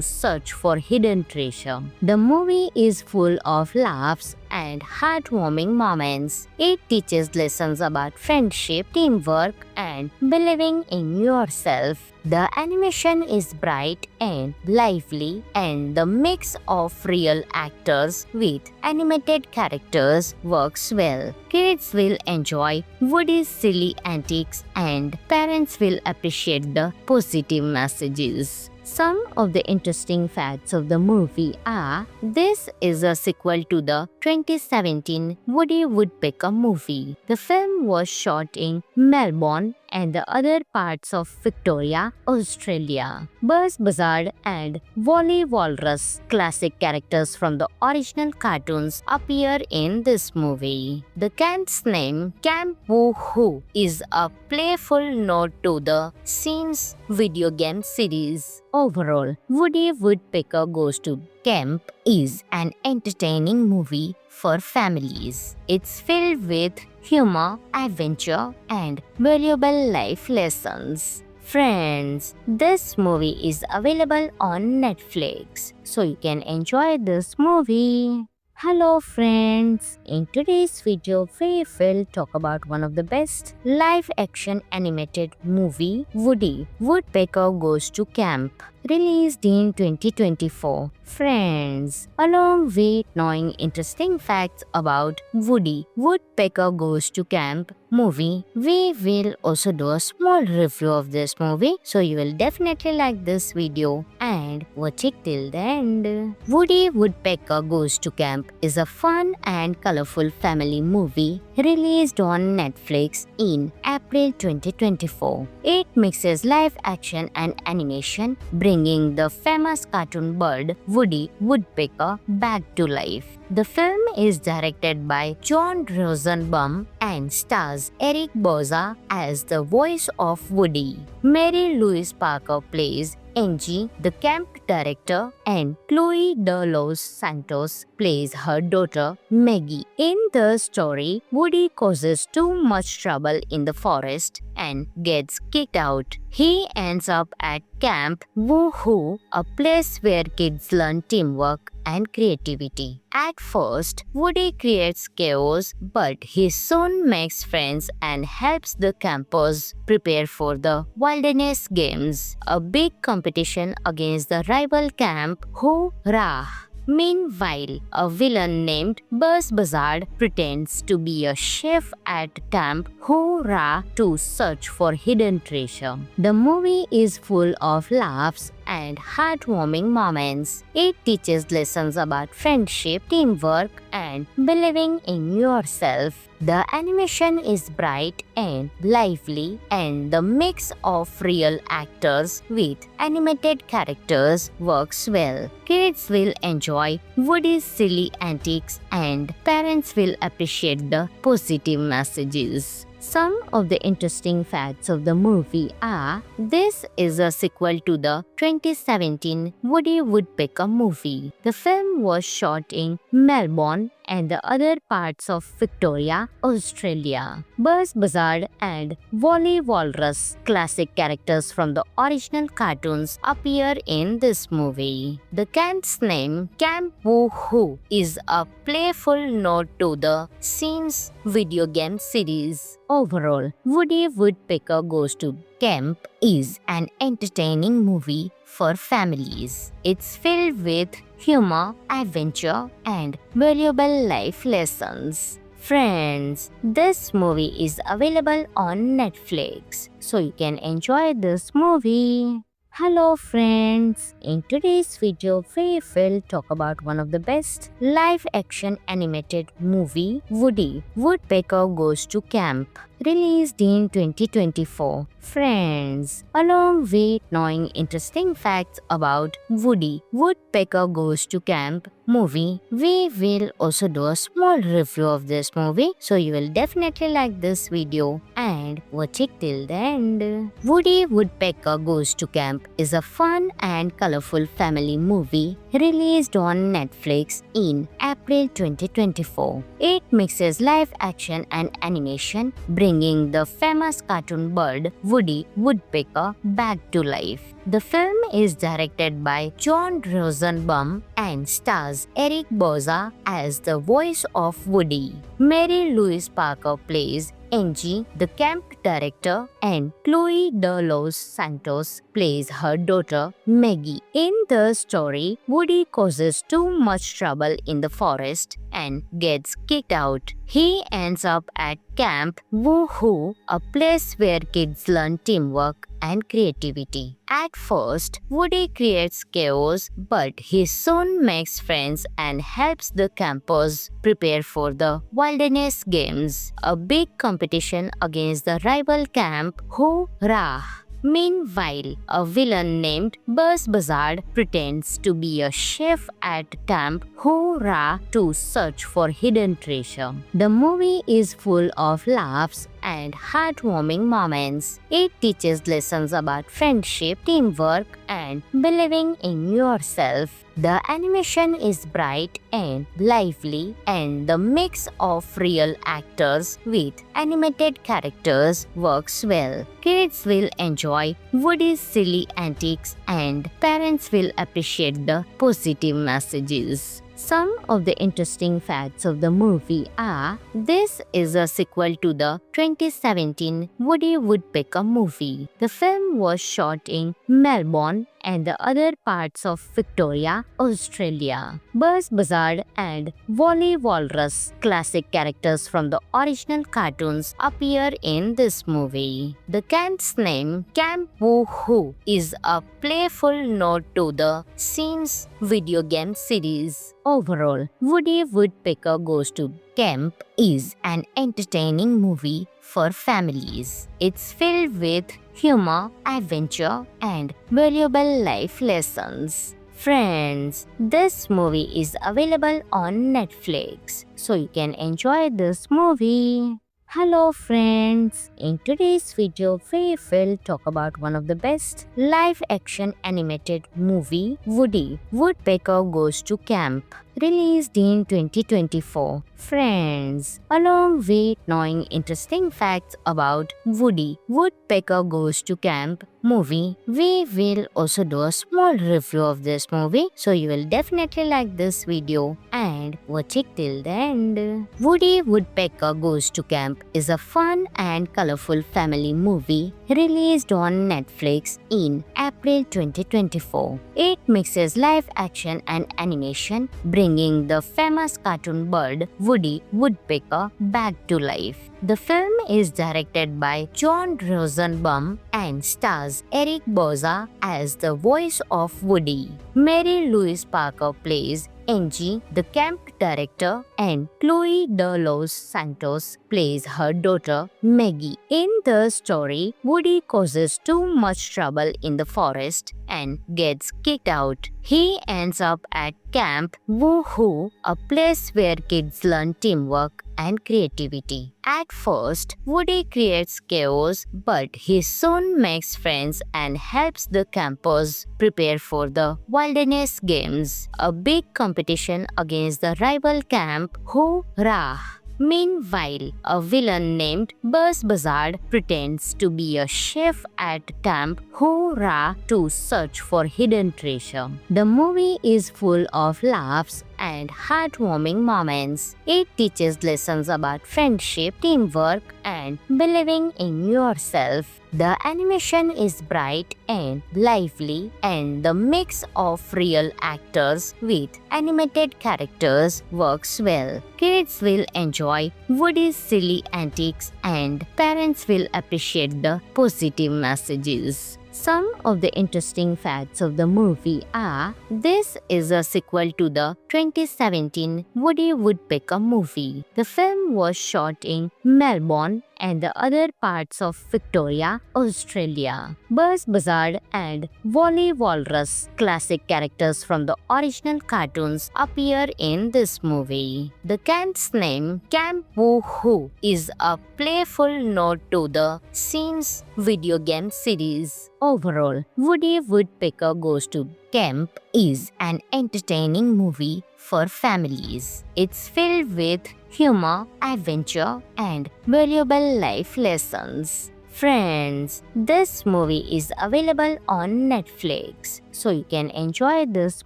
search for hidden treasure. The movie is full of laughs and heartwarming moments. It teaches lessons about friendship, teamwork, and believing in yourself. The animation is bright and lively, and the mix of real actors with animated characters works well. Kids will enjoy Woody's silly antics, and parents will appreciate the positive messages. Some of the interesting facts of the movie are: this is a sequel to the 2017 Woody Woodpecker movie. The film was shot in Melbourne and the other parts of Victoria, Australia. Buzz Buzzard and Wally Walrus, classic characters from the original cartoons, appear in this movie. The camp's name, Camp Woo-Hoo, is a playful nod to the Sims video game series. Overall, Woody Woodpecker Goes to Camp is an entertaining movie for families. It's filled with humor, adventure, and valuable life lessons. Friends, this movie is available on Netflix, so you can enjoy this movie. Hello friends, in today's video we will talk about one of the best live action animated movie, Woody Woodpecker Goes to Camp, released in 2024. Friends, along with knowing interesting facts about Woody Woodpecker Goes to Camp movie, we will also do a small review of this movie, so you will definitely like this video and watch it till the end. Woody Woodpecker Goes to Camp is a fun and colorful family movie released on Netflix in April 2024. It mixes live action and animation, bringing the famous cartoon bird Woody Woodpecker back to life. The film is directed by John Rosenbaum and stars Eric Bauza as the voice of Woody. Mary Louise Parker plays Angie, the camp director, and Chloe De Los Santos plays her daughter Maggie. In the story, Woody causes too much trouble in the forest and gets kicked out. He ends up at Camp Woohoo, a place where kids learn teamwork and creativity. At first, Woody creates chaos, but he soon makes friends and helps the campers prepare for the Wilderness Games, a big competition against the rival camp Hoorah! Meanwhile, a villain named Buzz Buzzard pretends to be a chef at Camp Hoorah to search for hidden treasure. The movie is full of laughs and heartwarming moments. It teaches lessons about friendship, teamwork, and believing in yourself. The animation is bright and lively, and the mix of real actors with animated characters works well. Kids will enjoy Woody's silly antics, and parents will appreciate the positive messages. Some of the interesting facts of the movie are: this is a sequel to the 2017 Woody Woodpecker movie. The film was shot in Melbourne and the other parts of Victoria, Australia. Buzz Buzzard and Wally Walrus, classic characters from the original cartoons, appear in this movie. The camp's name, Camp Woohoo, is a playful nod to the Sims video game series. Overall, Woody Woodpecker Goes to Camp is an entertaining movie for families. It's filled with humor, adventure, and valuable life lessons. Friends, this movie is available on Netflix, so you can enjoy this movie. Hello friends, in today's video we will talk about one of the best live-action animated movie, Woody Woodpecker Goes to Camp, released in 2024. Friends, along with knowing interesting facts about Woody Woodpecker Goes to Camp movie, we will also do a small review of this movie, so you will definitely like this video and watch it till the end. Woody Woodpecker Goes to Camp is a fun and colorful family movie released on Netflix in April 2024. It mixes live action and animation, bringing the famous cartoon bird Woody Woodpecker back to life. The film is directed by John Rosenbaum and stars Eric Bauza as the voice of Woody. Mary Louise Parker plays Angie, the camp director, and Chloe De Los Santos plays her daughter Maggie. In the story, Woody causes too much trouble in the forest and gets kicked out. He ends up at Camp Woohoo, a place where kids learn teamwork and creativity. At first, Woody creates chaos, but he soon makes friends and helps the campers prepare for the Wilderness Games, a big competition against the rival camp Hoorah! Meanwhile, a villain named Buzz Buzzard pretends to be a chef at Camp Hoorah to search for hidden treasure. The movie is full of laughs and heartwarming moments. It teaches lessons about friendship, teamwork, and believing in yourself. The animation is bright and lively, and the mix of real actors with animated characters works well. Kids will enjoy Woody's silly antics, and parents will appreciate the positive messages. Some of the interesting facts of the movie are: this is a sequel to the 2017 Woody Woodpecker movie. The film was shot in Melbourne and the other parts of Victoria, Australia. Buzz Buzzard and Wally Walrus, classic characters from the original cartoons, appear in this movie. The camp's name, Camp Woohoo, is a playful nod to the Sims video game series. Overall, Woody Woodpecker Goes to Camp is an entertaining movie for families. It's filled with humor, adventure, and valuable life lessons. Friends, this movie is available on Netflix, so you can enjoy this movie. Hello friends, in today's video we will talk about one of the best live-action animated movie, Woody Woodpecker Goes to Camp, released in 2024. Friends, along with knowing interesting facts about Woody Woodpecker Goes to Camp movie, we will also do a small review of this movie, so you will definitely like this video and watch it till the end. Woody Woodpecker Goes to Camp is a fun and colorful family movie released on Netflix in April 2024. It mixes live action and animation, bringing the famous cartoon bird Woody Woodpecker back to life. The film is directed by John Rosenbaum and stars Eric Bauza as the voice of Woody. Mary Louise Parker plays Angie, the camp director, and Chloe De Los Santos plays her daughter Maggie. In the story, Woody causes too much trouble in the forest and gets kicked out. He ends up at Camp Woohoo, a place where kids learn teamwork and creativity. At first, Woody creates chaos, but he soon makes friends and helps the campers prepare for the Wilderness Games, a big competition against the rival camp Hoorah! Meanwhile, a villain named Buzz Buzzard pretends to be a chef at Camp Hoorah to search for hidden treasure. The movie is full of laughs and heartwarming moments. It teaches lessons about friendship, teamwork, and believing in yourself. The animation is bright and lively, and the mix of real actors with animated characters works well. Kids will enjoy Woody's silly antics, and parents will appreciate the positive messages. Some of the interesting facts of the movie are: this is a sequel to the 2017 Woody Woodpecker movie. The film was shot in Melbourne and the other parts of Victoria, Australia. Buzz Buzzard and Wally Walrus, classic characters from the original cartoons, appear in this movie. The camp's name, Camp Woohoo, is a playful nod to the Sims video game series. Overall, Woody Woodpecker Goes to Camp is an entertaining movie for families. It's filled with humor, adventure, and valuable life lessons. Friends, this movie is available on Netflix, so you can enjoy this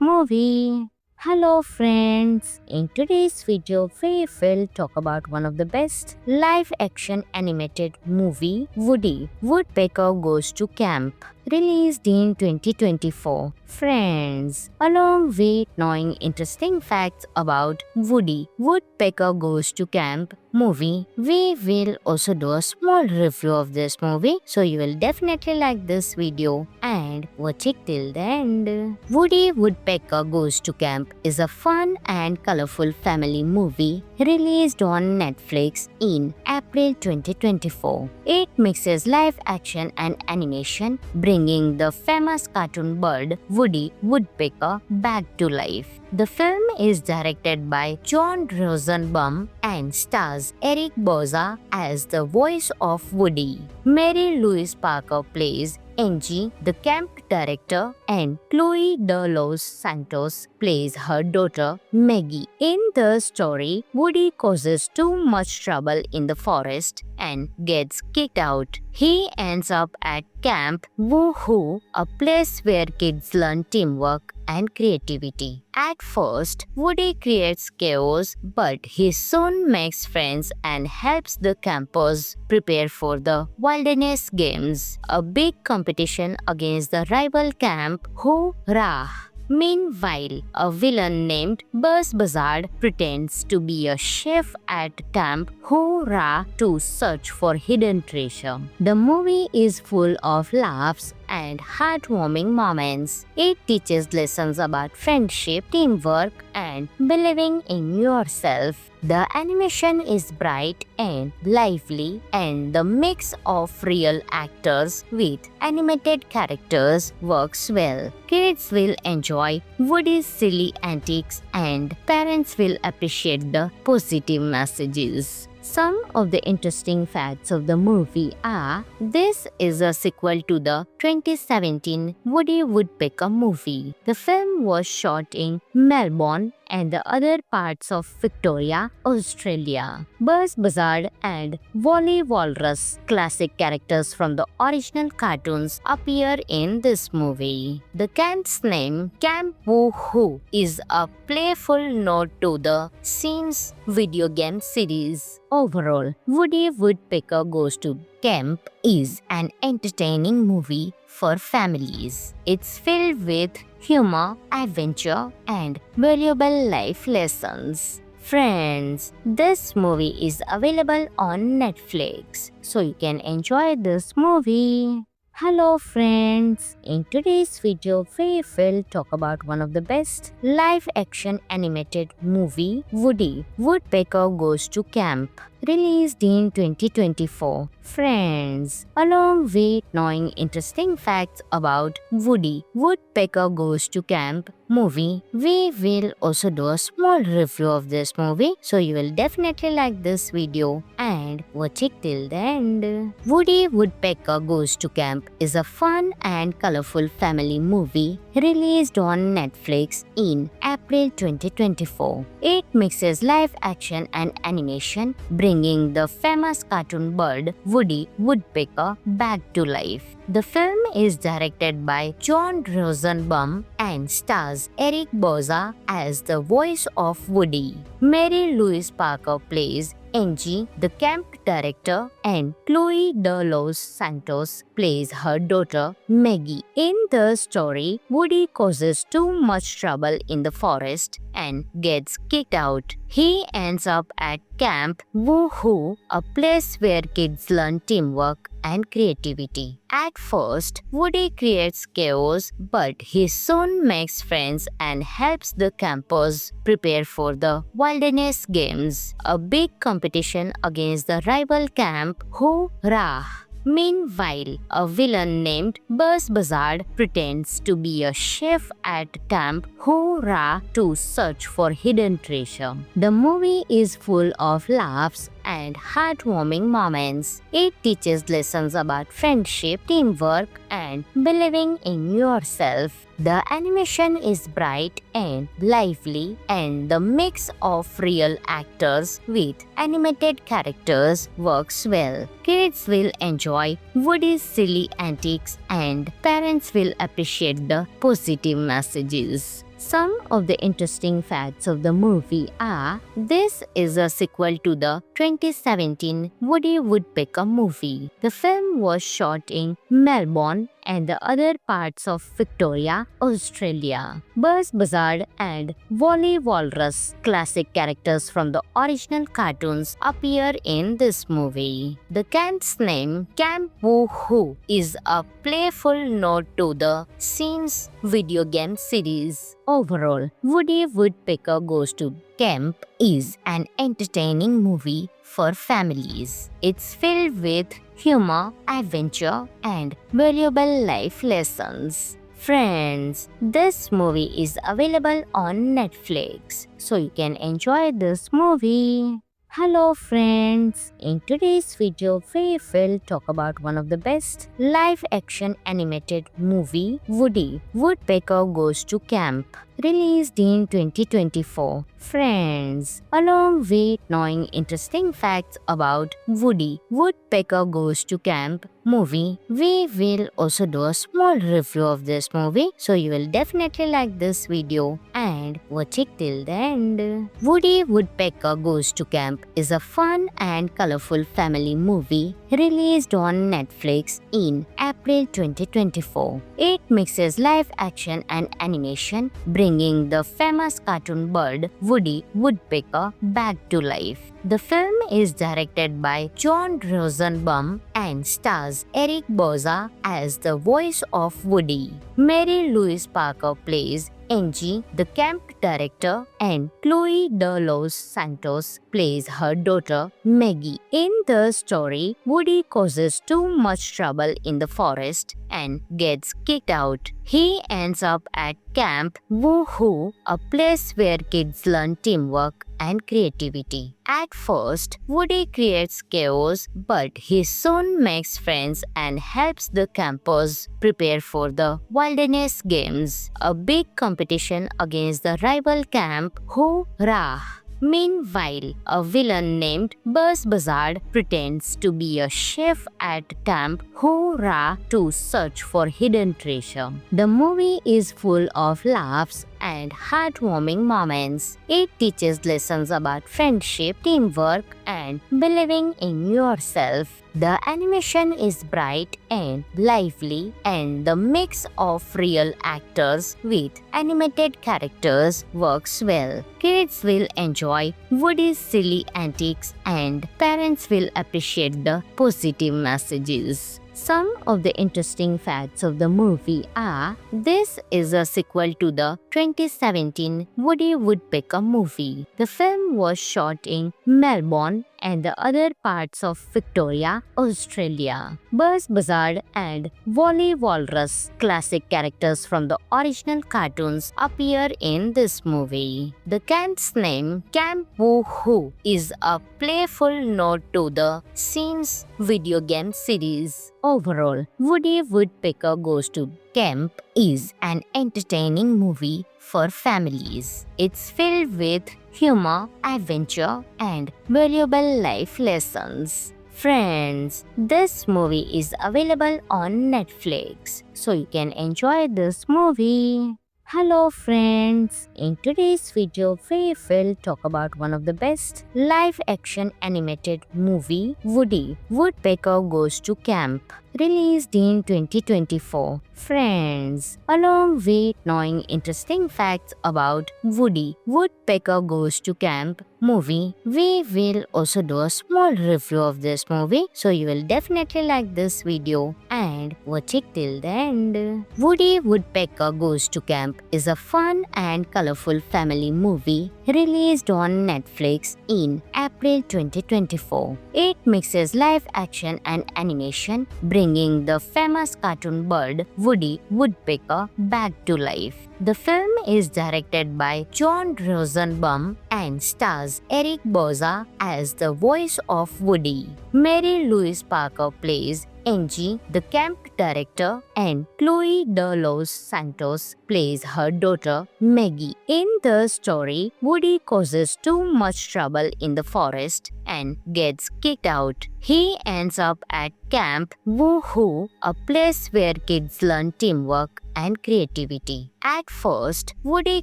movie. Hello friends, in today's video we will talk about one of the best live action animated movie, Woody Woodpecker Goes to Camp, released in 2024. Friends, along with knowing interesting facts about Woody Woodpecker Goes to Camp movie, we will also do a small review of this movie, so you will definitely like this video and watch it till the end. Woody Woodpecker Goes to Camp is a fun and colorful family movie released on Netflix in April 2024. It mixes live action and animation, bringing the famous cartoon bird Woody Woodpecker back to life. The film is directed by John Rosenbaum and stars Eric Bauza as the voice of Woody. Mary Louise Parker plays Angie, the camp director, and Chloe De Los Santos plays her daughter Maggie. In the story, Woody causes too much trouble in the forest and gets kicked out. He ends up at Camp Woohoo, a place where kids learn teamwork and creativity. At first, Woody creates chaos, but he soon makes friends and helps the campers prepare for the Wilderness Games, a big competition against the rival camp Hoorah! Meanwhile, a villain named Buzz Buzzard pretends to be a chef at Camp Hoorah to search for hidden treasure. The movie is full of laughs and heartwarming moments. It teaches lessons about friendship, teamwork, and believing in yourself. The animation is bright and lively, and the mix of real actors with animated characters works well. Kids will enjoy Woody's silly antics, and parents will appreciate the positive messages. Some of the interesting facts of the movie are: this is a sequel to the 2017 Woody Woodpecker movie. The film was shot in Melbourne and the other parts of Victoria, Australia. Buzz Buzzard and Wally Walrus, classic characters from the original cartoons, appear in this movie. The camp's name, Camp Woo-Hoo, is a playful nod to the Sims video game series. Overall, Woody Woodpecker Goes to Camp is an entertaining movie for families. It's filled with humor, adventure, and valuable life lessons. Friends, this movie is available on Netflix, so you can enjoy this movie. Hello friends, in today's video we will talk about one of the best live action animated movie, Woody Woodpecker Goes to Camp, released in 2024. Friends, along with knowing interesting facts about Woody Woodpecker Goes to Camp movie, we will also do a small review of this movie, so you will definitely like this video and watch it till the end. Woody Woodpecker Goes to Camp is a fun and colorful family movie released on Netflix in April 2024. It mixes live action and animation, bringing the famous cartoon bird Woody Woodpecker back to life. The film is directed by John Rosenbaum and stars Eric Bauza as the voice of Woody. Mary Louise Parker plays Angie, the camp director, and Chloe De Los Santos plays her daughter Maggie. In the story, Woody causes too much trouble in the forest and gets kicked out. He ends up at Camp Woo-Hoo, a place where kids learn teamwork and creativity. At first, Woody creates chaos, but he soon makes friends and helps the campers prepare for the Wilderness Games, a big competition against the rival camp Hoo-Rah. Meanwhile, a villain named Buzz Buzzard pretends to be a chef at Camp Hoo-Rah to search for hidden treasure. The movie is full of laughs and heartwarming moments. It teaches lessons about friendship, teamwork, and believing in yourself. The animation is bright and lively, and the mix of real actors with animated characters works well. Kids will enjoy Woody's silly antics, and parents will appreciate the positive messages. Some of the interesting facts of the movie are: this is a sequel to the 2017 Woody Woodpecker movie. The film was shot in Melbourne and the other parts of Victoria, Australia. Buzz Buzzard and Wally Walrus, classic characters from the original cartoons, appear in this movie. The camp's name, Camp Woo-Hoo, is a playful nod to the Sims video game series. Overall, Woody Woodpecker Goes to Camp is an entertaining movie for families. It's filled with humor, adventure, and valuable life lessons. Friends, this movie is available on Netflix, so you can enjoy this movie. Hello friends, in today's video we will talk about one of the best live action animated movie, Woody Woodpecker Goes to Camp, released in 2024. Friends, along with knowing interesting facts about Woody Woodpecker Goes to Camp movie, we will also do a small review of this movie, so you will definitely like this video and watch it till the end. Woody Woodpecker Goes to Camp is a fun and colorful family movie released on Netflix in April 2024. It mixes live action and animation, bringing the famous cartoon bird Woody Woodpecker back to life. The film is directed by John Rosenbaum and stars Eric Bauza as the voice of Woody. Mary Louise Parker plays Angie, the camp director, and Chloe De Los Santos plays her daughter Maggie. In the story, Woody causes too much trouble in the forest and gets kicked out. He ends up at Camp Woohoo, a place where kids learn teamwork and creativity. At first, Woody creates chaos, but he soon makes friends and helps the campers prepare for the Wilderness Games, a big competition against the rival camp Hoorah! Meanwhile, a villain named Buzz Buzzard pretends to be a chef at Camp Hoorah to search for hidden treasure. The movie is full of laughs and heartwarming moments. It teaches lessons about friendship, teamwork, and believing in yourself. The animation is bright and lively, and the mix of real actors with animated characters works well. Kids will enjoy Woody's silly antics, and parents will appreciate the positive messages. Some of the interesting facts of the movie are: this is a sequel to the 2017 Woody Woodpecker movie. The film was shot in Melbourne and the other parts of Victoria, Australia. Buzz Buzzard and Wally Walrus, classic characters from the original cartoons, appear in this movie. The camp's name, Camp Woohoo, is a playful nod to the Sims video game series. Overall, Woody Woodpecker Goes to Camp is an entertaining movie for families. It's filled with humor, adventure, and valuable life lessons. Friends, this movie is available on Netflix, so you can enjoy this movie. Hello friends, in today's video we will talk about one of the best live-action animated movie, Woody Woodpecker Goes to Camp, released in 2024. Friends, along with knowing interesting facts about Woody Woodpecker Goes to Camp movie, we will also do a small review of this movie, so you will definitely like this video and watch it till the end. Woody Woodpecker Goes to Camp is a fun and colorful family movie released on Netflix in April 2024. It mixes live action and animation, bringing the famous cartoon bird Woody Woodpecker back to life. The film is directed by John Rosenbaum and stars Eric Bauza as the voice of Woody. Mary Louise Parker plays Angie, the camp director, and Chloe De Los Santos plays her daughter Maggie. In the story, Woody causes too much trouble in the forest and gets kicked out. He ends up at Camp Woohoo, a place where kids learn teamwork and creativity. At first, Woody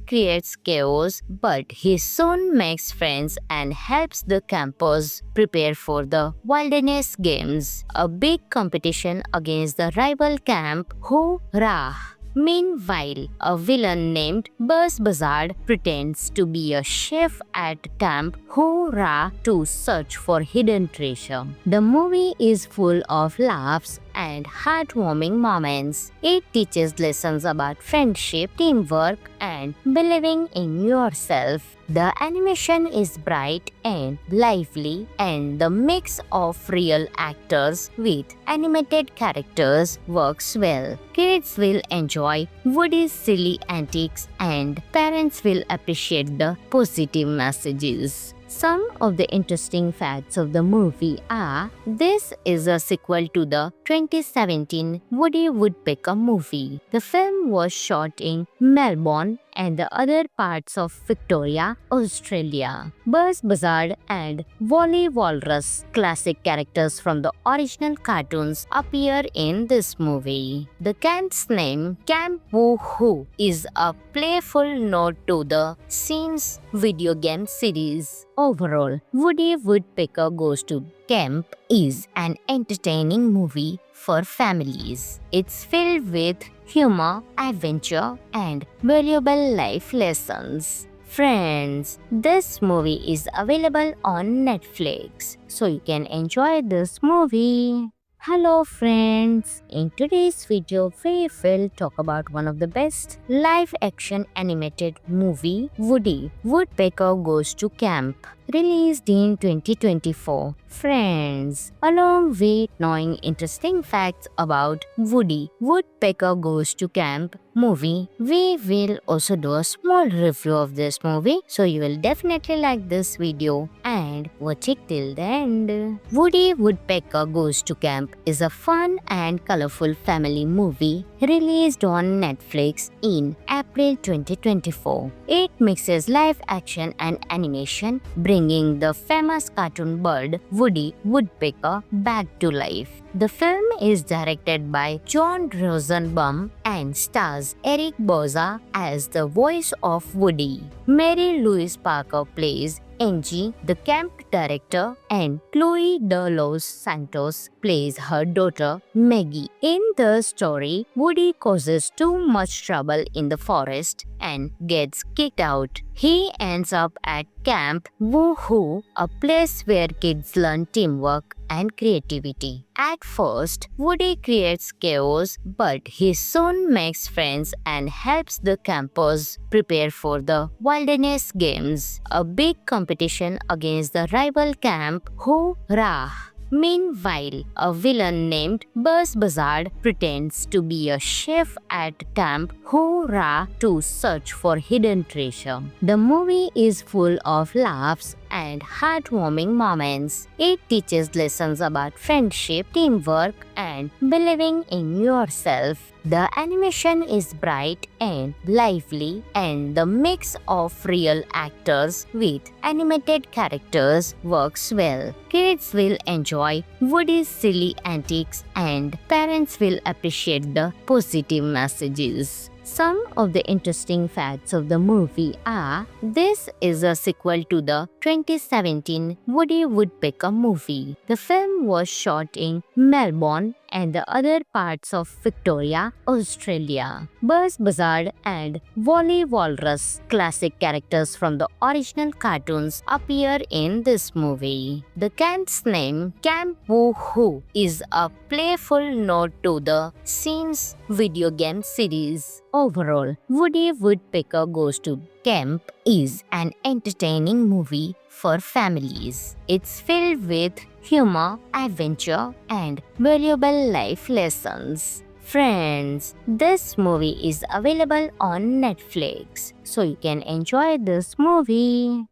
creates chaos, but he soon makes friends and helps the campers prepare for the Wilderness Games, a big competition against the rival camp Hoorah! Meanwhile, a villain named Buzz Buzzard pretends to be a chef at Camp Hoorah to search for hidden treasure. The movie is full of laughs and heartwarming moments. It teaches lessons about friendship, teamwork, and believing in yourself. The animation is bright and lively, and the mix of real actors with animated characters works well. Kids will enjoy Woody's silly antics, and parents will appreciate the positive messages. Some of the interesting facts of the movie are: this is a sequel to the 2017 Woody Woodpecker movie. The film was shot in Melbourne and the other parts of Victoria, Australia. Buzz Buzzard and Wally Walrus, classic characters from the original cartoons, appear in this movie. The camp's name, Camp Woohoo, is a playful nod to the Sims video game series. Overall, Woody Woodpecker Goes to Camp is an entertaining movie for families. It's filled with humor, adventure, and valuable life lessons. Friends, this movie is available on Netflix, so you can enjoy this movie. Hello friends, in today's video we will talk about one of the best live-action animated movie, Woody Woodpecker Goes to Camp, released in 2024. Friends, along with knowing interesting facts about Woody Woodpecker Goes to Camp movie, we will also do a small review of this movie, so you will definitely like this video and watch it till the end. Woody Woodpecker Goes to Camp is a fun and colorful family movie released on Netflix in April 2024. It mixes live action and animation, bringing the famous cartoon bird Woody Woodpecker back to life. The film is directed by John Rosenbaum and stars Eric Bauza as the voice of Woody. Mary Louise Parker plays Angie, the camp director, and Chloe De Los Santos plays her daughter Maggie. In the story, Woody causes too much trouble in the forest and gets kicked out. He ends up at Camp Woohoo, a place where kids learn teamwork and creativity. At first, Woody creates chaos, but he soon makes friends and helps the campers prepare for the Wilderness Games, a big competition against the rival camp Hoorah. Meanwhile, a villain named Buzz Buzzard pretends to be a chef at Camp Hoorah to search for hidden treasure. The movie is full of laughs and heartwarming moments. It teaches lessons about friendship, teamwork, and believing in yourself. The animation is bright and lively, and the mix of real actors with animated characters works well. Kids will enjoy Woody's silly antics, and parents will appreciate the positive messages. Some of the interesting facts of the movie are: this is a sequel to the 2017 Woody Woodpecker movie. The film was shot in Melbourne and the other parts of Victoria, Australia. Buzz Buzzard and Wally Walrus, classic characters from the original cartoons, appear in this movie. The camp's name, Camp Woohoo, is a playful nod to the Sims video game series. Overall, Woody Woodpecker Goes to Camp is an entertaining movie for families. It's filled with humor, adventure, and valuable life lessons. Friends, this movie is available on Netflix, so you can enjoy this movie.